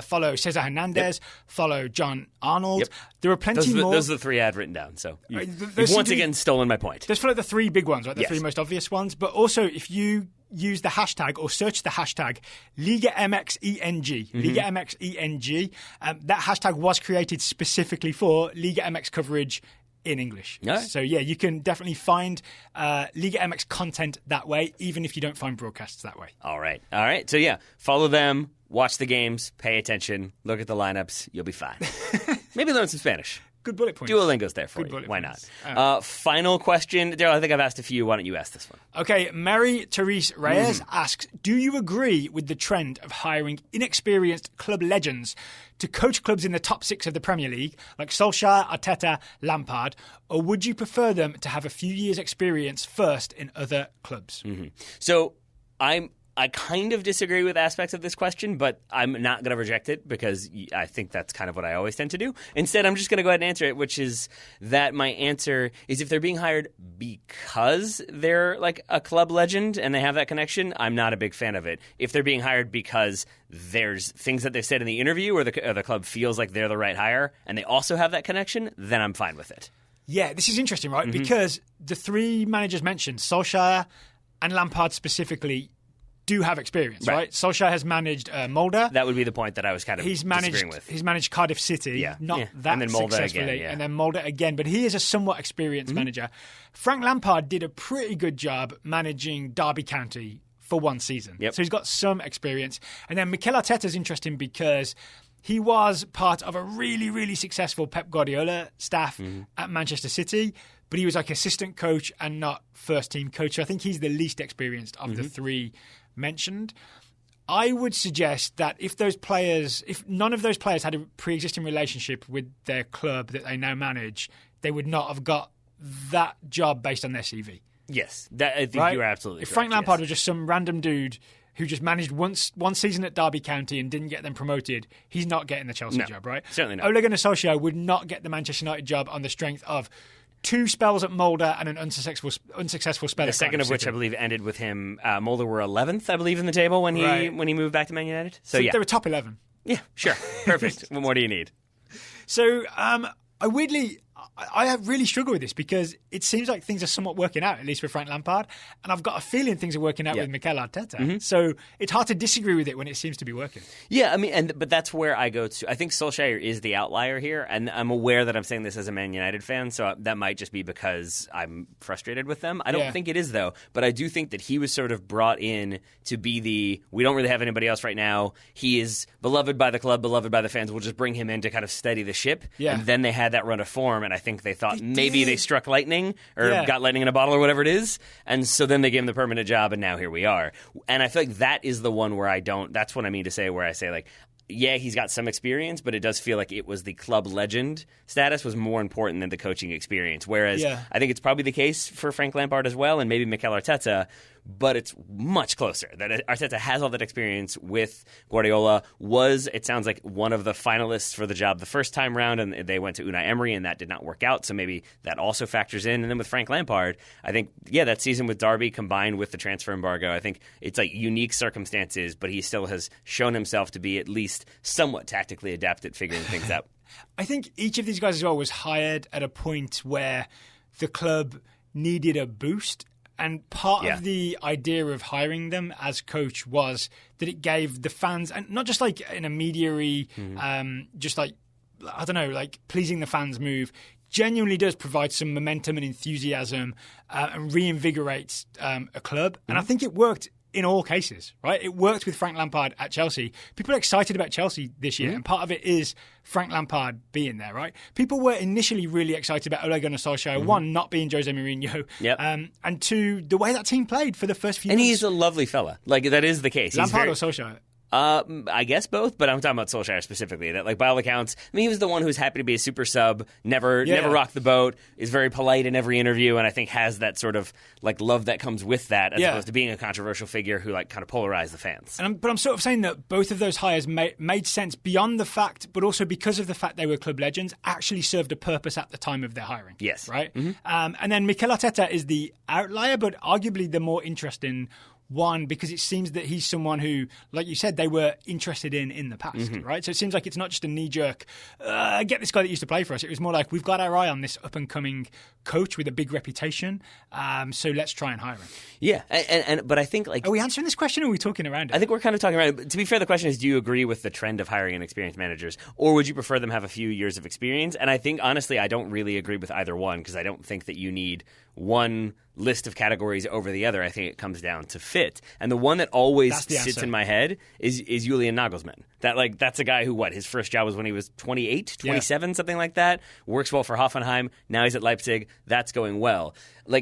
[SPEAKER 1] Follow Cesar Hernandez. Follow John Arnold. There are plenty more.
[SPEAKER 2] Those are the three I had written down. So you've once again stolen my point.
[SPEAKER 1] There's the three big ones, right? The three most obvious ones. But also, if you use the hashtag or search the hashtag Liga MX ENG. Liga MX ENG. That hashtag was created specifically for Liga MX coverage in English. Right. So, you can definitely find Liga MX content that way, even if you don't find broadcasts that way.
[SPEAKER 2] All right. So, follow them, watch the games, pay attention, look at the lineups. You'll be fine. Maybe learn some Spanish.
[SPEAKER 1] Good bullet points.
[SPEAKER 2] Duolingo's there for you. Why not? Final question. Daryl, I think I've asked a few. Why don't you ask this one?
[SPEAKER 1] Okay. Mary Therese Reyes asks, do you agree with the trend of hiring inexperienced club legends to coach clubs in the top 6 of the Premier League, like Solskjaer, Arteta, Lampard, or would you prefer them to have a few years' experience first in other clubs?
[SPEAKER 2] So I kind of disagree with aspects of this question, but I'm not going to reject it because I think that's kind of what I always tend to do. Instead, I'm just going to go ahead and answer it, which is that my answer is if they're being hired because they're like a club legend and they have that connection, I'm not a big fan of it. If they're being hired because there's things that they've said in the interview or the club feels like they're the right hire and they also have that connection, then I'm fine with it. Yeah,
[SPEAKER 1] this is interesting, right? Because the three managers mentioned, Solskjaer and Lampard specifically, do have experience, right? Solskjaer has managed Molde.
[SPEAKER 2] That would be the point that I was kind of disagreeing with.
[SPEAKER 1] He's managed Cardiff City, that and then Molde successfully, again, and then Molde again. But he is a somewhat experienced manager. Frank Lampard did a pretty good job managing Derby County for one season. So he's got some experience. And then Mikel Arteta is interesting because he was part of a really, really successful Pep Guardiola staff at Manchester City, but he was like assistant coach and not first-team coach. So I think he's the least experienced of the three mentioned. I would suggest that if none of those players had a pre-existing relationship with their club that they now manage, they would not have got that job based on their CV.
[SPEAKER 2] Yes, I think you're absolutely
[SPEAKER 1] correct.
[SPEAKER 2] If
[SPEAKER 1] Frank Lampard was just some random dude who just managed one season at Derby County and didn't get them promoted, he's not getting the Chelsea job, right?
[SPEAKER 2] Certainly not.
[SPEAKER 1] Ole Gunnar Solskjaer would not get the Manchester United job on the strength of 2 spells at Molde and an unsuccessful spell.
[SPEAKER 2] The second of which I believe ended with him. Molde were 11th, I believe, in the table when he moved back to Man United. So
[SPEAKER 1] they were top 11.
[SPEAKER 2] Yeah, sure, perfect. What more do you need?
[SPEAKER 1] So I have really struggled with this because it seems like things are somewhat working out, at least with Frank Lampard, and I've got a feeling things are working out with Mikel Arteta. So it's hard to disagree with it when it seems to be working.
[SPEAKER 2] Yeah, I mean, but that's where I go to. I think Solskjaer is the outlier here, and I'm aware that I'm saying this as a Man United fan, so that might just be because I'm frustrated with them. I don't think it is, though, but I do think that he was sort of brought in to be we don't really have anybody else right now. He is beloved by the club, beloved by the fans. We'll just bring him in to kind of steady the ship. Yeah. And then they had that run of form, and I think they thought maybe they struck lightning or got lightning in a bottle or whatever it is. And so then they gave him the permanent job, and now here we are. And I feel like that is the one where that's what I mean to say, where I say, like, yeah, he's got some experience, but it does feel like it was the club legend status was more important than the coaching experience. Whereas I think it's probably the case for Frank Lampard as well, and maybe Mikel Arteta, but it's much closer. That Arteta has all that experience with Guardiola, it sounds like, one of the finalists for the job the first time round, and they went to Unai Emery, and that did not work out, so maybe that also factors in. And then with Frank Lampard, I think, that season with Derby combined with the transfer embargo, I think it's like unique circumstances, but he still has shown himself to be at least somewhat tactically adept at figuring things out.
[SPEAKER 1] I think each of these guys as well was hired at a point where the club needed a boost. And part of the idea of hiring them as coach was that it gave the fans, and not just like an intermediary, just like, I don't know, like pleasing the fans move, genuinely does provide some momentum and enthusiasm and reinvigorates a club. And I think it worked in all cases, right? It worked with Frank Lampard at Chelsea. People are excited about Chelsea this year, and part of it is Frank Lampard being there, right? People were initially really excited about Ole Gunnar Solskjaer, one, not being Jose Mourinho, and two, the way that team played for the first few months.
[SPEAKER 2] And he's a lovely fella. Like, that is the case.
[SPEAKER 1] Lampard or Solskjaer?
[SPEAKER 2] I guess both, but I'm talking about Solskjaer specifically. That, like, by all accounts, I mean, he was the one who's happy to be a super sub, never rocked the boat, is very polite in every interview, and I think has that sort of like love that comes with that, as opposed to being a controversial figure who like kind of polarized the fans.
[SPEAKER 1] But I'm sort of saying that both of those hires made sense beyond the fact, but also because of the fact they were club legends, actually served a purpose at the time of their hiring.
[SPEAKER 2] Yes,
[SPEAKER 1] right. And then Mikel Arteta is the outlier, but arguably the more interesting one, because it seems that he's someone who, like you said, they were interested in the past, right? So it seems like it's not just a knee-jerk, get this guy that used to play for us. It was more like, we've got our eye on this up-and-coming coach with a big reputation, so let's try and hire him.
[SPEAKER 2] Yeah, but I think, like...
[SPEAKER 1] Are we answering this question, or are we talking around it?
[SPEAKER 2] I think we're kind of talking around it. But to be fair, the question is, do you agree with the trend of hiring inexperienced managers, or would you prefer them have a few years of experience? And I think, honestly, I don't really agree with either one, because I don't think that you need one list of categories over the other. I think it comes down to fit. And the one that always sits in my head is Julian Nagelsmann. That's a guy who, his first job was when he was 28, 27, something like that. Works well for Hoffenheim. Now he's at Leipzig. That's going well.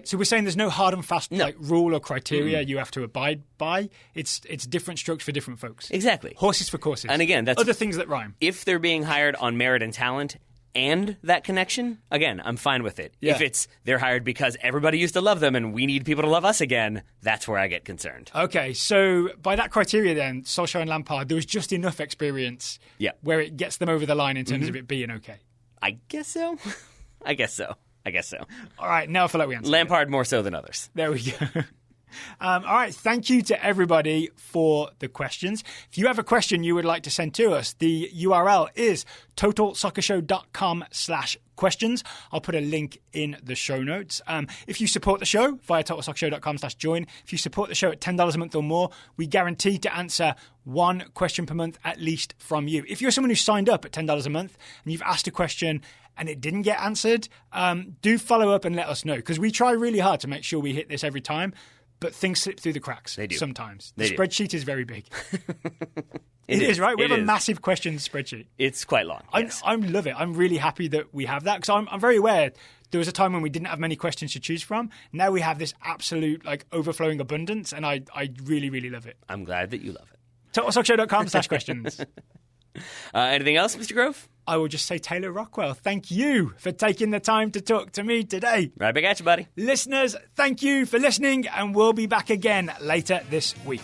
[SPEAKER 1] So we're saying there's no hard and fast rule or criteria you have to abide by. It's different strokes for different folks.
[SPEAKER 2] Exactly.
[SPEAKER 1] Horses for courses.
[SPEAKER 2] And again, that's
[SPEAKER 1] other things that rhyme.
[SPEAKER 2] If they're being hired on merit and talent and that connection, again, I'm fine with it.
[SPEAKER 1] Yeah.
[SPEAKER 2] If it's they're hired because everybody used to love them and we need people to love us again, that's where I get concerned.
[SPEAKER 1] Okay, so by that criteria then, Solskjaer and Lampard, there was just enough experience where it gets them over the line in terms of it being okay.
[SPEAKER 2] I guess so. I guess so.
[SPEAKER 1] All right, now I feel like we answered
[SPEAKER 2] Lampard more so than others.
[SPEAKER 1] There we go. All right, thank you to everybody for the questions. If you have a question you would like to send to us, the URL is totalsoccershow.com/questions. I'll put a link in the show notes. If you support the show via totalsoccershow.com/join, if you support the show at $10 a month or more, we guarantee to answer one question per month at least from you. If you're someone who signed up at $10 a month and you've asked a question and it didn't get answered, do follow up and let us know, because we try really hard to make sure we hit this every time. But things slip through the cracks.
[SPEAKER 2] They do.
[SPEAKER 1] Sometimes.
[SPEAKER 2] The
[SPEAKER 1] spreadsheet is very big. It is, right? We have a massive questions spreadsheet.
[SPEAKER 2] It's quite long.
[SPEAKER 1] I love it. I'm really happy that we have that, because I'm very aware there was a time when we didn't have many questions to choose from. Now we have this absolute overflowing abundance, and I really, really love it.
[SPEAKER 2] I'm glad that you love it.
[SPEAKER 1] TotalSoccerShow.com/questions.
[SPEAKER 2] Anything else, Mr. Grove?
[SPEAKER 1] I will just say, Taylor Rockwell, thank you for taking the time to talk to me today.
[SPEAKER 2] Right back at you, buddy.
[SPEAKER 1] Listeners, thank you for listening, and we'll be back again later this week.